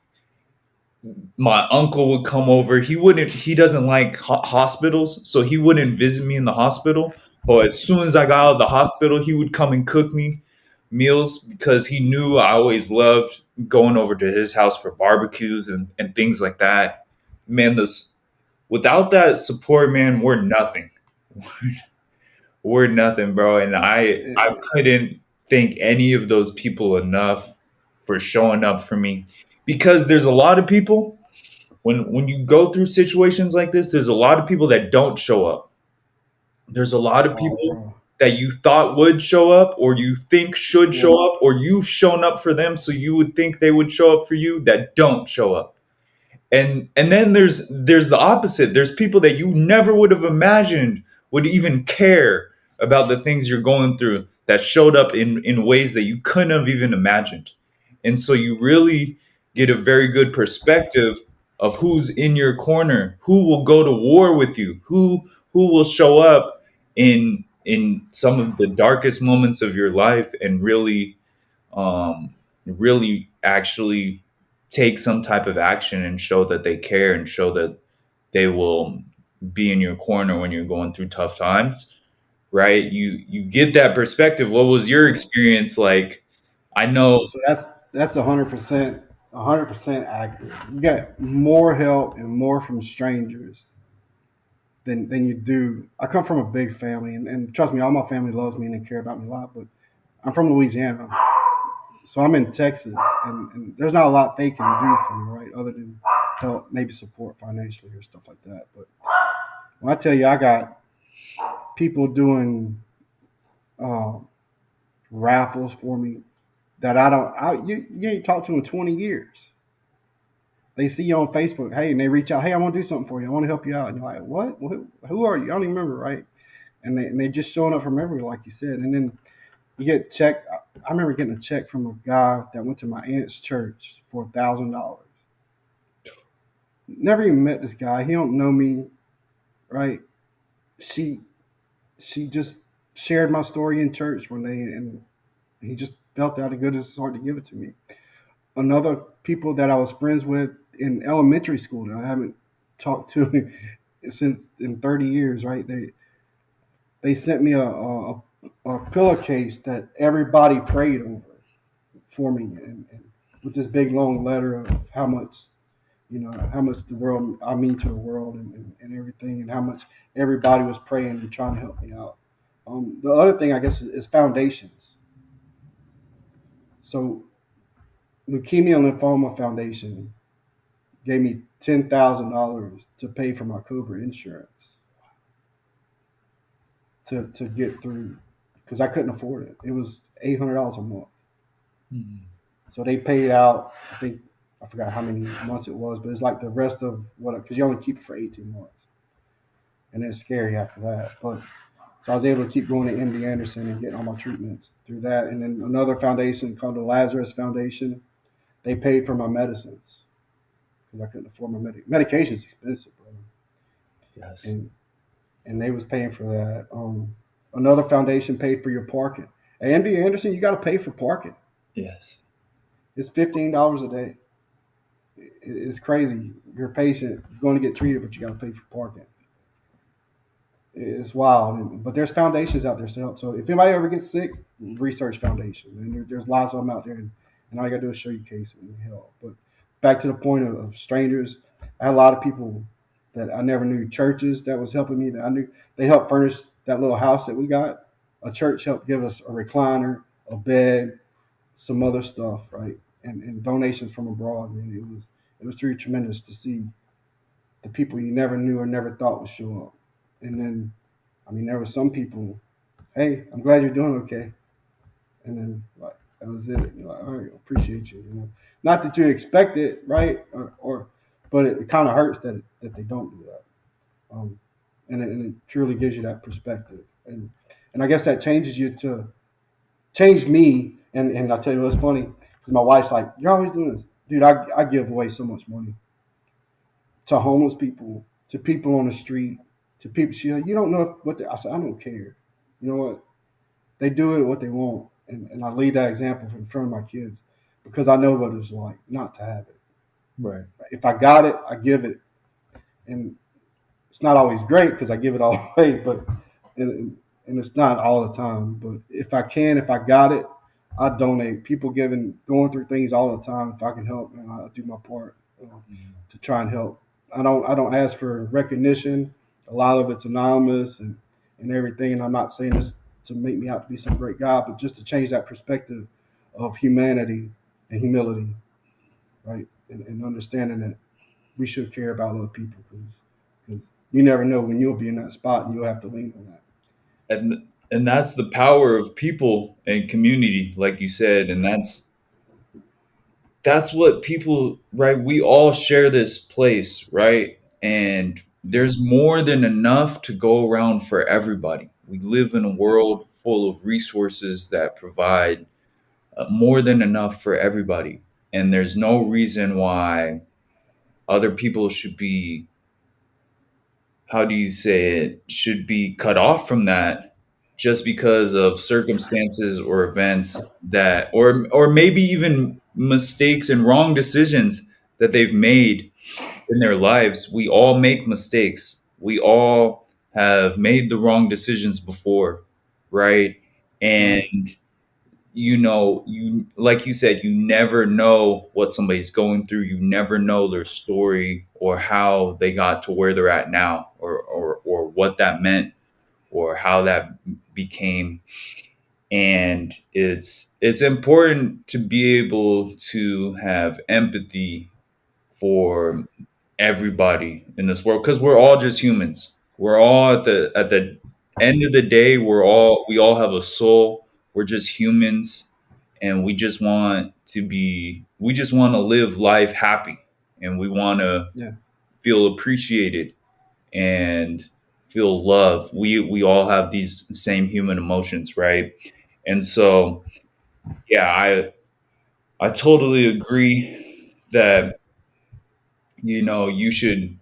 My uncle would come over. He doesn't like hospitals, so he wouldn't visit me in the hospital. But as soon as I got out of the hospital, he would come and cook me meals because he knew I always loved going over to his house for barbecues and things like that. Man, this without that support, man, we're nothing. We're nothing, bro. And I It, couldn't thank any of those people enough for showing up for me because there's a lot of people when you go through situations like this, there's a lot of people that don't show up. There's a lot of oh, people bro. that you thought would show up or you think should show Yeah. up or you've shown up for them so you would think they would show up for you that don't show up. And then there's the opposite. There's people that you never would have imagined would even care about the things you're going through that showed up in ways that you couldn't have even imagined. And so you really get a very good perspective of who's in your corner, who will go to war with you, who will show up in some of the darkest moments of your life and really actually take some type of action and show that they care and show that they will be in your corner when you're going through tough times, right? You get that perspective. What was your Yeah. experience like? I So, know. so that's 100% accurate. You get more help and more from strangers than you do. I come from a big family, and trust me, all my family loves me and they care about me a lot. But I'm from Louisiana, so I'm in Texas, and there's not a lot they can do for me, right? Other than help, maybe support financially or stuff like that. But when I tell you, I got people doing uh, raffles for me that I don't. You ain't talked to in 20 years. They see you on Facebook, hey, and they reach out, hey, I want to do something for you. I want to help you out. And you're like, what? Who are you? I don't even remember, right? And they just showing up from everywhere, like you said. And then you get check. I remember getting a check from a guy that went to my aunt's church for $1,000. Never even met this guy. He don't know me, right? She she just shared my story in church one day, and he just felt out of goodness of his heart to give it to me. Another people that I was friends with in elementary school that I haven't talked to since in 30 years, right? They sent me a pillowcase that everybody prayed over for me, and with this big long letter of how much how much the world I mean to the world, and everything, and how much everybody was praying and trying to help me out. The other thing, I guess, is foundations. So, Leukemia and Lymphoma Foundation gave me $10,000 to pay for my Cobra insurance to get through because I couldn't afford it. It was $800 a month. Mhm. So they paid out. I think I forgot how many months it was, but it's like the rest of what because you only keep it for 18 months, and it's scary after that. But so I was able to keep going to MD Anderson and getting all my treatments through that. And then another foundation called the Lazarus Foundation, they paid for my medicines because I couldn't afford my medication is expensive, bro. Yes. And they was paying for that. Another foundation paid for your parking. At MD Anderson, you got to pay for parking. Yes. It's $15 a day. It's crazy. You're a patient, you're going to get treated, but you got to pay for parking. It's wild. But there's foundations out there to help. So if anybody ever gets sick, research foundation. And there's lots of them out there. And all you got to do is show your case and help. But back to the point of strangers, I had a lot of people that I never knew, churches that was helping me that I knew. They helped furnish that little house that we got. A church helped give us a recliner, a bed, some other stuff, right? And donations from abroad. Man, it was truly tremendous to see the people you never knew or never thought would show up. And then, I mean, there were some people, hey, I'm glad you're doing okay. And then, like, that was it. You're like, all right, appreciate you. Not that you expect it, right? But it kind of hurts that they don't do that. And it truly gives you that perspective. And I guess that changed me. And I'll tell you what's funny because my wife's like, you're always doing this. Dude, I give away so much money to homeless people, to people on the street, to people. She's like, you don't know what I said, I don't care. You know what? They do it what they want. And I lead that example in front of my kids because I know what it's like not to have it. Right. If I got it, I give it. And it's not always great because I give it all away, but and it's not all the time. But if I can, if I got it, I donate. People going through things all the time. If I can help, and I do my part Mhm. to try and help. I don't ask for recognition. A lot of it's anonymous and everything. And I'm not saying this to make me out to be some great guy, but just to change that perspective of humanity and humility, right? And understanding that we should care about other people because you never know when you'll be in that spot and you'll have to lean on that. And that's the power of people and community, like you said, and that's what people, right? We all share this place, right? And there's more than enough to go around for everybody. We live in a Yes. world full of resources that provide more than enough for everybody. And there's no reason why other people should be, how do you say it, should be cut off from that just because of circumstances or events that, or maybe even mistakes and wrong decisions that they've made in their lives. We all make mistakes. We all have made the wrong decisions before, right? And Right. you, like you said, you never know what somebody's going through. You never know their story or how they got to where they're at now, or what that meant, or how that became. And it's important to be able to have empathy for everybody in this world because we're all just humans. We're all at the end of the day, we all have a soul. We're just humans, and we just want to live life happy, and we want to Yeah. feel appreciated and feel love. We all have these same human emotions, right? And so, yeah, I totally agree that you should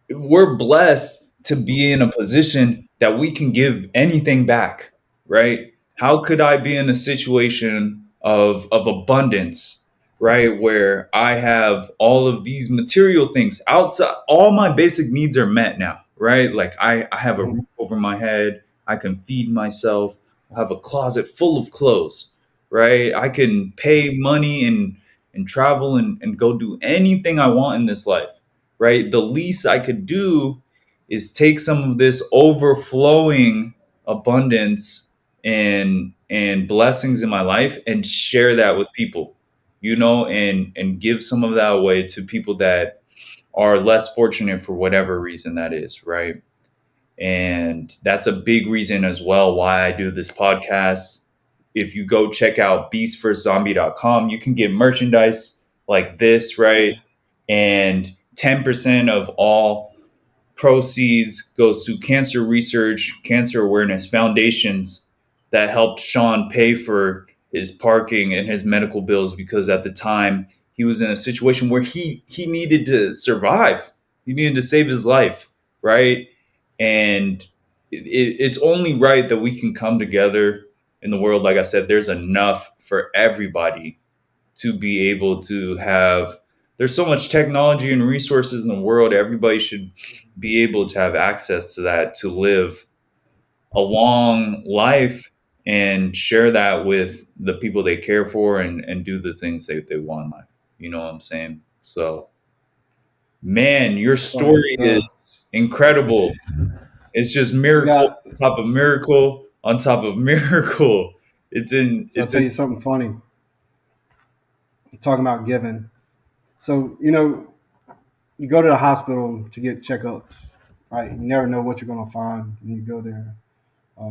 we're blessed to be in a position that we can give anything back, right? How could I be in a situation of abundance, right, where I have all of these material things outside, all my basic needs are met now, right? Like I have a Mhm. roof over my head, I can feed myself, I have a closet full of clothes, right? I can pay money and travel and go do anything I want in this life, right? The least I could do is take some of this overflowing abundance and blessings in my life and share that with people, and give some of that away to people that are less fortunate for whatever reason that is, right? And that's a big reason as well why I do this podcast. If you go check out BeastvsZombie.com, you can get merchandise like this, right? Yes. And 10% of all proceeds goes to cancer research, cancer awareness foundations that helped Shawn pay for his parking and his medical bills, because at the time he was in a situation where he needed to survive. He needed to save his life, right? And it's only right that we can come together in the world. Like I said, there's enough for everybody to be able to have. There's so much technology and resources in the world. Everybody should be able to have access to that, to live a long life and share that with the people they care for, and do the things they want in life. You know what I'm saying? So, man, your So story is incredible. It's just you miracle got. on top of miracle on top of miracle. So I'll It's in tell you something funny. You're talking about giving. So you go to the hospital to get checkups, right? You never know what you're going to find when you go there.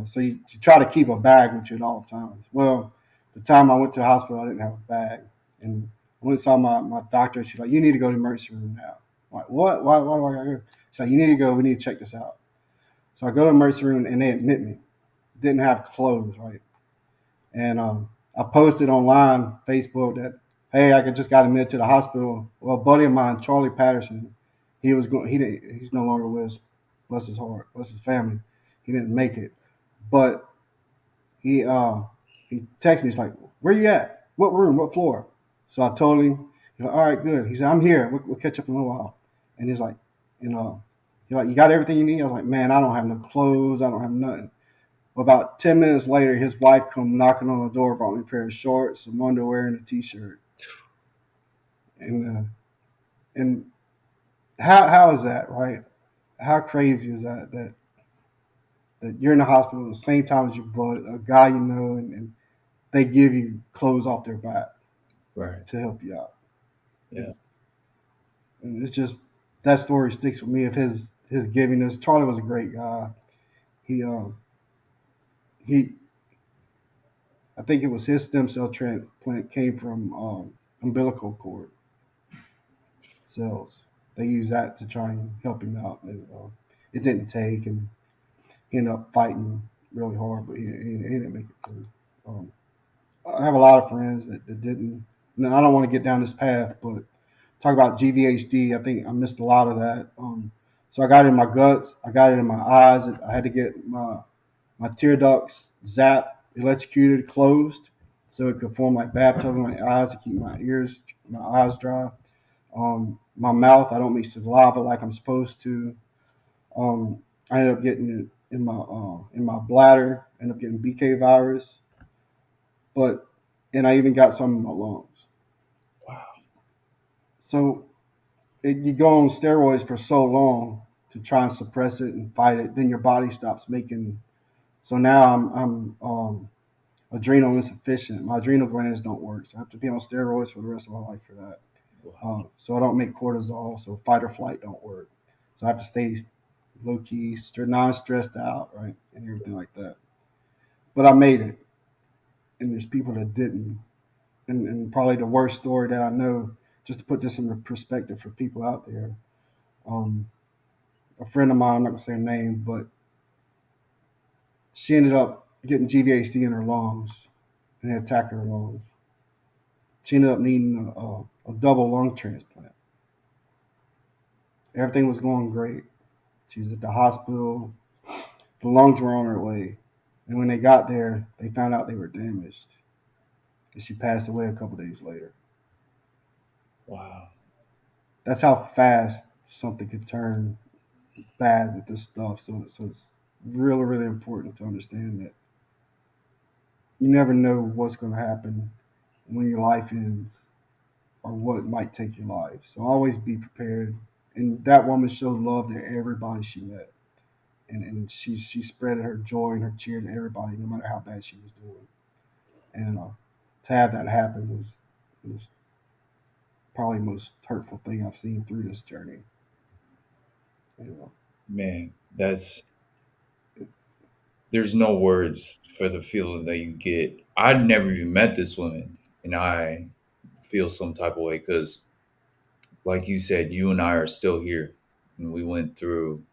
So you try to keep a bag with you at all times. Well, the time I went to the hospital, I didn't have a bag. And I went and saw my doctor. She's like, you need to go to the emergency room now. I'm like, what? Why do I got to go? She's like, you need to go. We need to check this out. So I go to the emergency room and they admit me. Didn't have clothes, right? And I posted online, Facebook, that hey, just got admitted to the hospital. Well, a buddy of mine, Charlie Patterson, he was going. He didn't. He's no longer with us. Bless his heart. Bless his family. He didn't make it, but he he texted me. He's like, "Where you at? What room? What floor?" So I told him. He's like, "All right, good." He said, "I'm here. We'll catch up in a little while." And he's like, you know, he's like, "You got everything you need?" I was like, "Man, I don't have no clothes. I don't have nothing." Well, about 10 minutes later, his wife come knocking on the door, brought me a pair of shorts, some underwear, and a T-shirt. And how is that, right? How crazy is that you're in the hospital at the same time as your bud, a guy you know, and they give you clothes off their back right. to help you out. Yeah. And it's just that story sticks with me of his givingness. Charlie was a great guy. He he I think it was his stem cell transplant came from umbilical cord cells. They used that to try and help him out. And, it didn't take, and he ended up fighting really hard, but he didn't make it through. Um, I have a lot of friends that didn't. Now, I don't want to get down this path, but talk about GVHD. I think I missed a lot of that. So I got it in my guts. I got it in my eyes. I had to get my tear ducts zapped, electrocuted, closed, so it could form like bathtub in my eyes to keep my eyes dry. My mouth, I don't make saliva like I'm supposed to. I ended up getting it in my bladder. Ended up getting BK virus, but and I even got some in my lungs. Wow. So you go on steroids for so long to try and suppress it and fight it, then your body stops making. So now I'm adrenal insufficient. My adrenal glands don't work, so I have to be on steroids for the rest of my life for that. Wow. So I don't make cortisol, so fight or flight don't work. So I have to stay low key, non-stressed out, right, and everything like that. But I made it, and there's people that didn't. And probably the worst story that I know, just to put this in perspective for people out there. Um, a friend of mine, I'm not gonna say her name, but she ended up getting GVHD in her lungs and it attacked her lungs. She ended up needing a double lung transplant. Everything was going great. She was at the hospital. The lungs were on her way. And when they got there, they found out they were damaged. And she passed away a couple days later. Wow. That's how fast something could turn bad with this stuff. So it's really, really important to understand that you never know what's going to happen when your life ends or what might take your life. So always be prepared. And that woman showed love to everybody she met, and she spread her joy and her cheer to everybody, no matter how bad she was doing. And to have that happen was probably the most hurtful thing I've seen through this journey. You know, Man, that's it's there's no words for the feeling that you get. I'd never even met this woman, and I feel some type of way because, like you said, you and I are still here, and we went through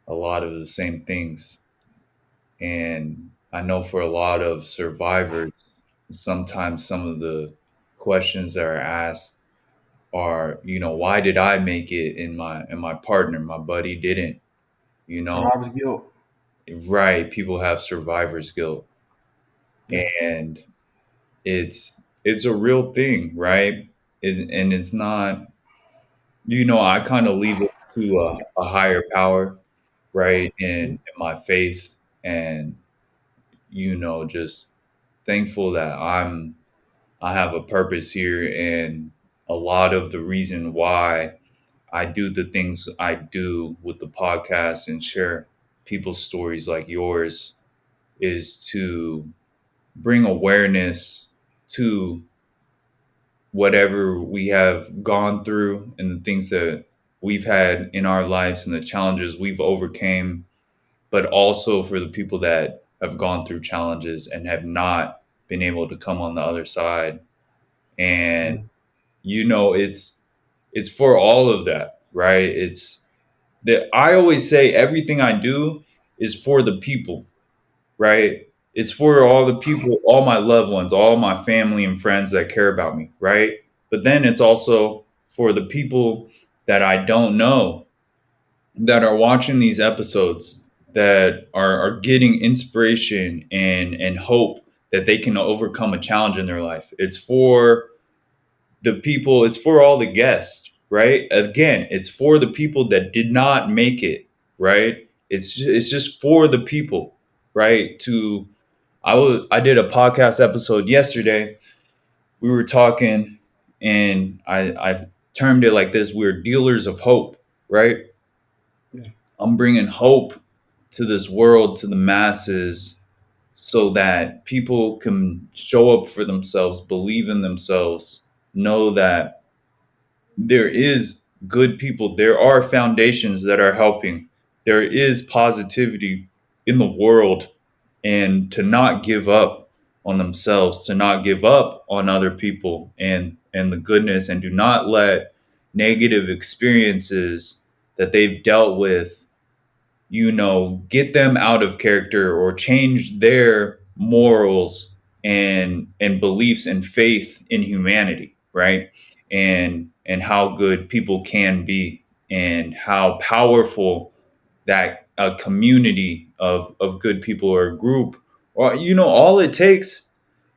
a lot of the same things. And I know for a lot of survivors, sometimes some of the questions that are asked are, why did I make it and my partner, my buddy didn't? You know, survivor's guilt. right? People have survivor's guilt, Yeah, and it's a real thing, right? And it's not, I kind of leave it to a higher power, right? yeah, And my faith, and just thankful that I have a purpose here, and a lot of the reason why I do the things I do with the podcast and share people's stories like yours is to bring awareness to whatever we have gone through and the things that we've had in our lives and the challenges we've overcame, but also for the people that have gone through challenges and have not been able to come on the other side. And yeah, it's for all of that, right? It's that I always say everything I do is for the people, right? It's for all the people, all my loved ones, all my family and friends that care about me, right? But then it's also for the people that I don't know that are watching these episodes that are getting inspiration and hope that they can overcome a challenge in their life. It's for the people, it's for all the guests, right? Again, it's for the people that did not make it, right? It's just for the people, right? I did a podcast episode yesterday. We were talking, and I termed it like this: we're dealers of hope, right? yeah, I'm bringing hope to this world, to the masses, so that people can show up for themselves, believe in themselves, know that there is good people. There are foundations that are helping. There is positivity in the world, and to not give up on themselves, to not give up on other people and the goodness, and do not let negative experiences that they've dealt with get them out of character or change their morals and beliefs and faith in humanity, right? And how good people can be, and how powerful that a community of good people, or a group, or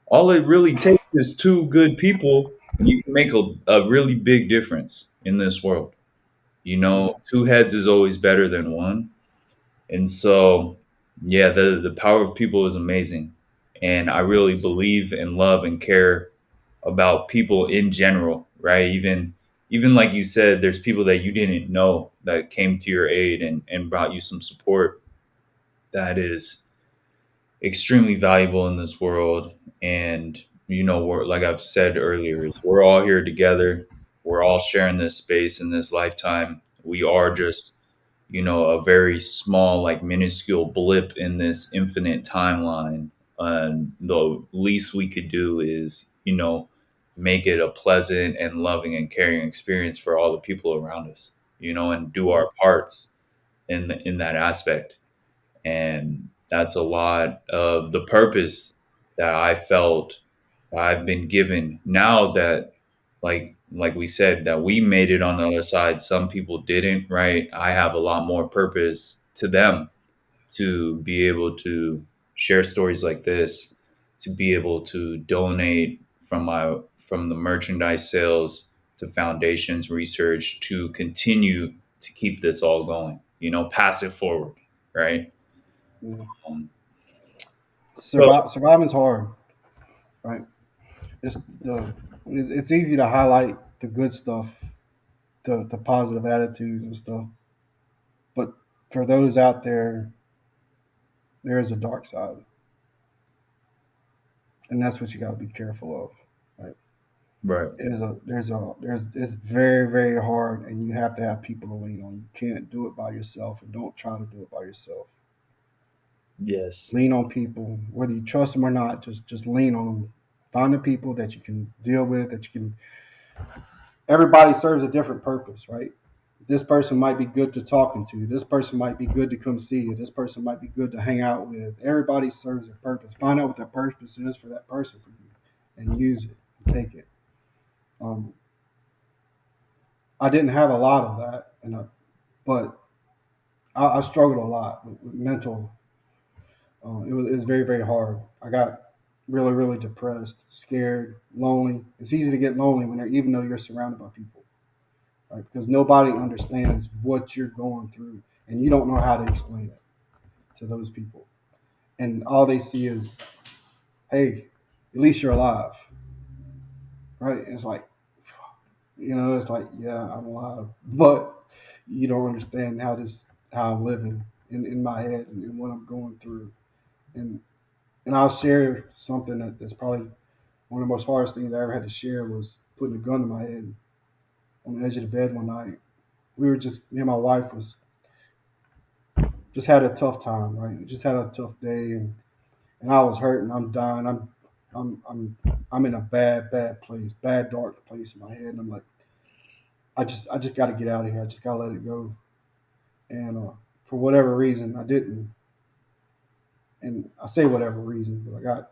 all it really takes is two good people, and you can make a really big difference in this world. yeah, Two heads is always better than one. And so, yeah, the power of people is amazing. And I really believe and love and care about people in general, right? Even like you said, there's people that you didn't know that came to your aid and brought you some support. That is extremely valuable in this world. And we're, like I've said earlier, is we're all here together. We're all sharing this space in this lifetime. We are just a very small, like minuscule blip in this infinite timeline. And the least we could do is make it a pleasant and loving and caring experience for all the people around us, and do yeah, our parts in that aspect. And that's a lot of the purpose that I felt I've been given now, that like we said, that we made it on the other side. Some people didn't, right? I have a lot more purpose to them, to be able to share stories like this, to be able to donate from the merchandise sales to foundations, research, to continue to keep this all going, pass it forward, right? yeah. Um, so Surviving's hard, right? It's the it's easy to highlight the good stuff, the positive attitudes and stuff. But for those out there, there is a dark side, and that's what you got to be careful of. Right? Right. There's it's very very hard, and you have to have people to lean on. You can't do it by yourself, and don't try to do it by yourself. Yes. Lean on people, whether you trust them or not. Just lean on them. Find the people that you can deal with. That you can. Everybody serves a different purpose, right? This person might be good to talking to. This person might be good to come see you. This person might be good to hang out with. Everybody serves a purpose. Find out what that purpose is for that person for you, and use it. And take it. Um, I didn't have a lot of that, but I struggled a lot with mental. It was very very hard. I got really really depressed, scared, lonely. It's easy to get lonely even though you're surrounded by people, right? Because nobody understands what you're going through, and you don't know how to explain it to those people. And all they see is, hey, at least you're alive, right? And it's like, it's like, yeah, I'm alive, but you don't understand how I'm living in my head and what I'm going through. And and I'll share something that's probably one of the most hardest things I ever had to share was putting a gun to my head on the edge of the bed one night. We were just me and my wife was just had a tough time, right? We just had a tough day, and I was hurting. I'm dying. I'm in a bad place, bad dark place in my head, and I'm like, I just got to get out of here. I just got to let it go. And for whatever reason, I didn't. And I say whatever reason, but I got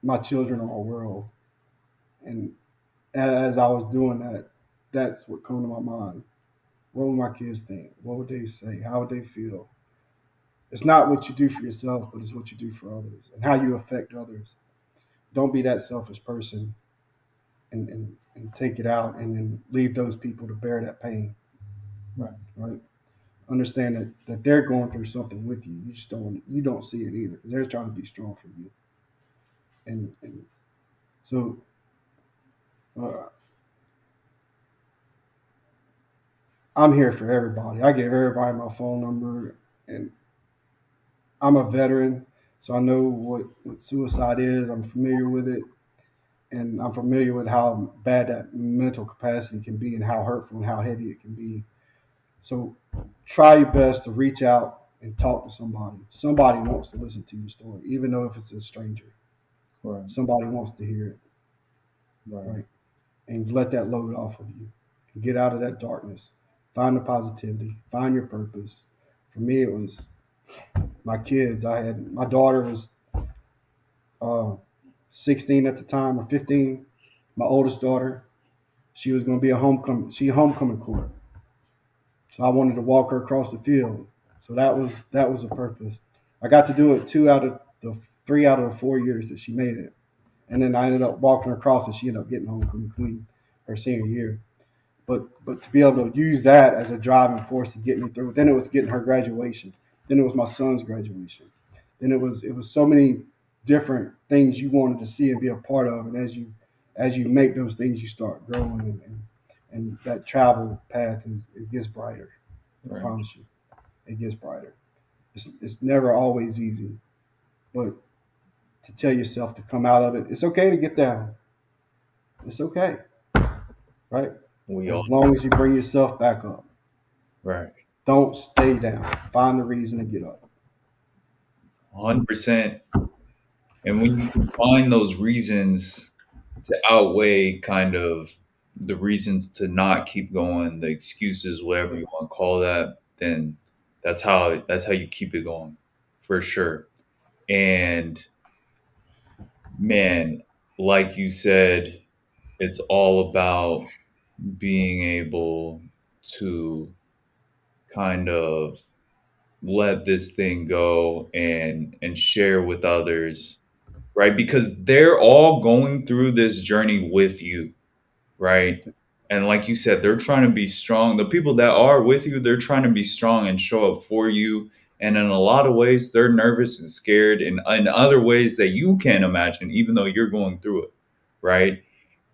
my children on my world, and as I was doing that, that's what came to my mind. What would my kids think? What would they say? How would they feel? It's not what you do for yourself, but it's what you do for others and how you affect others. Don't be that selfish person and take it out and then leave those people to bear that pain, Right. right? Understand that they're going through something with you. You don't see it either because they're trying to be strong for you. And so uh, I'm here for everybody. I gave everybody my phone number, and I'm a veteran, so I know what suicide is. I'm familiar with it, and I'm familiar with how bad that mental capacity can be, and how hurtful and how heavy it can be. So try your best to reach out and talk to somebody. Somebody wants to listen to your story, even though if it's a stranger. Right. Somebody wants to hear it, Right. right? And let that load off of you. Get out of that darkness. Find the positivity. Find your purpose. For me, it was my kids. I had my daughter was uh, 16 at the time or 15. My oldest daughter, she was going to be a homecoming. She homecoming court. So I wanted to walk her across the field. So that was a purpose. I got to do it 3 out of the 4 years that she made it, and then I ended up walking her across, and she ended up getting homecoming queen her senior year. But to be able to use that as a driving force to get me through. Then it was getting her graduation. Then it was my son's graduation. Then it was so many different things you wanted to see and be a part of. And as you make those things, you start growing, and that travel path it gets brighter. I Right. promise you, it gets brighter. It's never always easy, but to tell yourself to come out of it, it's okay to get down. It's okay, right? We all As long as you bring yourself back up. right. Don't stay down. Find a reason to get up. 100%. And when you can find those reasons to outweigh kind of the reasons to not keep going, the excuses, whatever you want to call that, then that's how you keep it going for sure. And man, like you said, it's all about being able to kind of let this thing go and share with others, right? Because they're all going through this journey with you, right? And like you said, they're trying to be strong. The people that are with you, they're trying to be strong and show up for you. And in a lot of ways, they're nervous and scared, and in other ways that you can't imagine, even though you're going through it, right?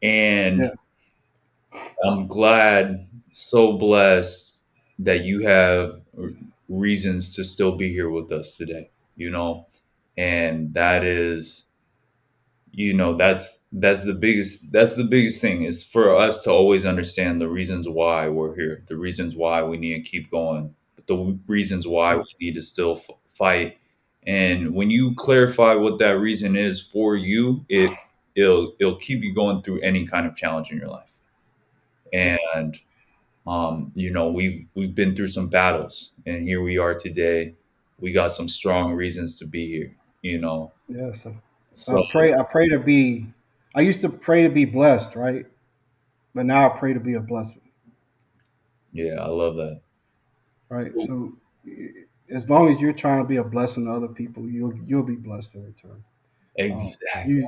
And Yeah. I'm glad so blessed that you have reasons to still be here with us today, and that is, that's the biggest thing is for us to always understand the reasons why we're here, the reasons why we need to keep going, the reasons why we Yeah. need to still fight. And when you clarify what that reason is for you, it'll keep you going through any kind of challenge in your life. Yeah. And we've been through some battles, and here we are today. We got some strong reasons to be here. Yeah. So So I pray to be. I used to pray to be blessed, right? But now I pray to be a blessing, yeah, I love that. right? So as long as you're trying to be a blessing to other people, you'll be blessed in return. Exactly.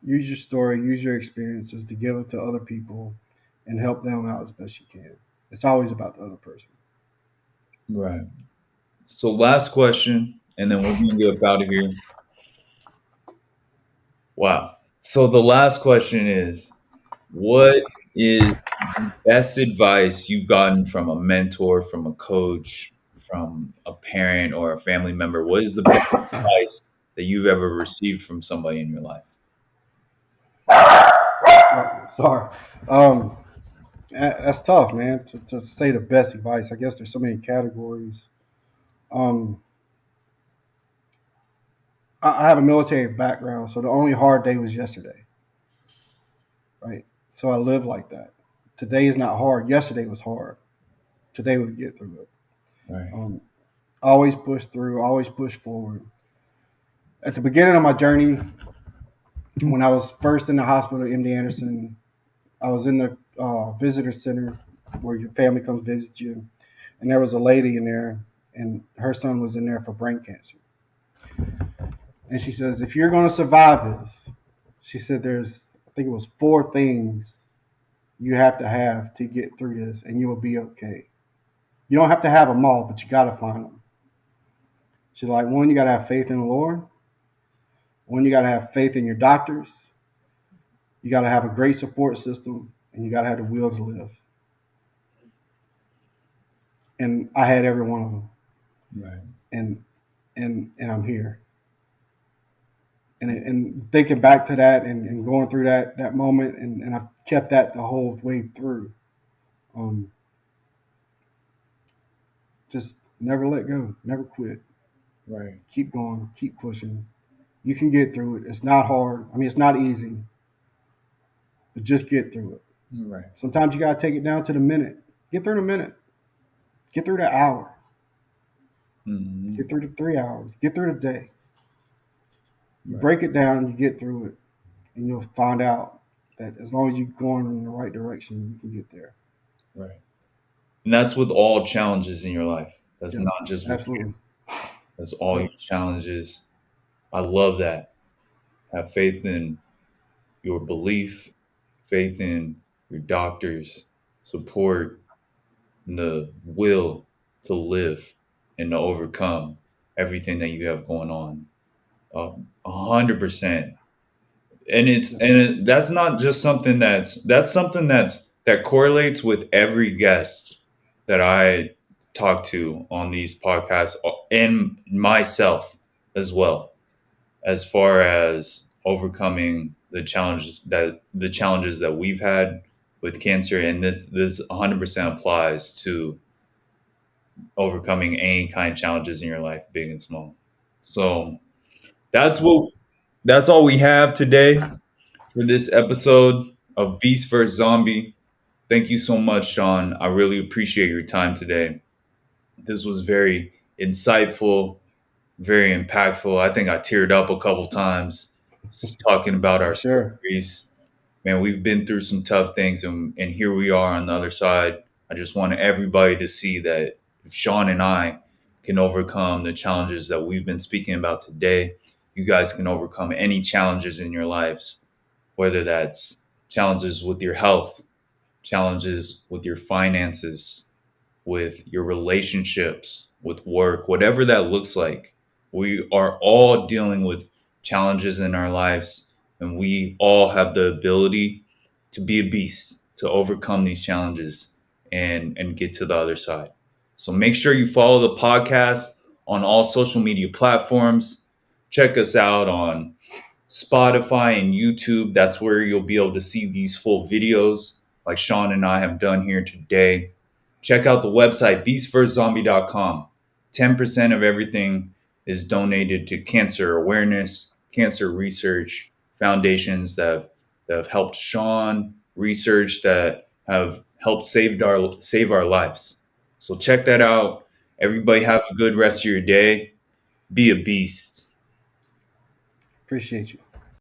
Use your story, use your experiences to give it to other people, and help them out as best you can. It's always about the other person. Right. So last question, and then we're gonna get up out of here. Wow. So the last question is, what is the best advice you've gotten from a mentor, from a coach, from a parent or a family member? What is the best advice that you've ever received from somebody in your life? Oh, sorry. Um, that's tough, man. To say the best advice, I guess there's so many categories. Um, I have a military background, so the only hard day was yesterday, right? So I live like that. Today is not hard. Yesterday was hard. Today we get through it. Right. Um, always push through. Always push forward. At the beginning of my journey, when I was first in the hospital at MD Anderson, I was in the visitor center where your family comes visit you, and there was a lady in there, and her son was in there for brain cancer. And she says, if you're going to survive this, she said, I think it was four things you have to get through this, and you will be okay. You don't have to have them all, but you got to find them. She's like, one, you got to have faith in the Lord. One, you got to have faith in your doctors. You got to have a great support system, and you got to have the will to live. And I had every one of them, Right. and and I'm here. And thinking back to that and going through that moment, and I've kept that the whole way through. Um, just never let go, never quit. Right. Keep going, keep pushing. You can get through it. It's not hard. I mean, it's not easy, but just get through it. Right. Sometimes you got to take it down to the minute. Get through the minute. Get through the hour. Hmm. Get through the 3 hours. Get through the day. You Right. break it down, you get through it, and you'll find out that as long as you're going in the right direction, you can get there. Right. And that's with all challenges in your life. That's Yep, not just with absolutely. cancer. That's all your Yep, challenges. I love that. Have faith in your belief, faith in your doctors, support, and the will to live and to overcome everything that you have going on. 100%. And yep, that's not just something that's something that correlates with every guest that I talk to on these podcasts, and myself as well, as far as overcoming the challenges that we've had with cancer. And this 100% applies to overcoming any kind of challenges in your life, big and small. So that's yep. what that's all we have today for this episode of Beast vs. Zombie. Thank you so much, Shawn. I really appreciate your time today. This was very insightful, very impactful. I think I teared up a couple times talking about For our sure. stories. Man, we've been through some tough things, and here we are on the other side. I just want everybody to see that if Shawn and I can overcome the challenges that we've been speaking about today, you guys can overcome any challenges in your lives, whether that's challenges with your health, challenges with your finances, with your relationships, with work, whatever that looks like. We are all dealing with challenges in our lives, and we all have the ability to be a beast, to overcome these challenges. and get to the other side. So make sure you follow the podcast on all social media platforms. Check us out on Spotify and YouTube. That's where you'll be able to see these full videos like Shawn and I have done here today. Check out the website, BeastvsZombie.com. 10% of everything is donated to cancer awareness, cancer research, foundations that have helped Shawn, research that have helped save our lives. So check that out. Everybody have a good rest of your day. Be a beast. Appreciate you.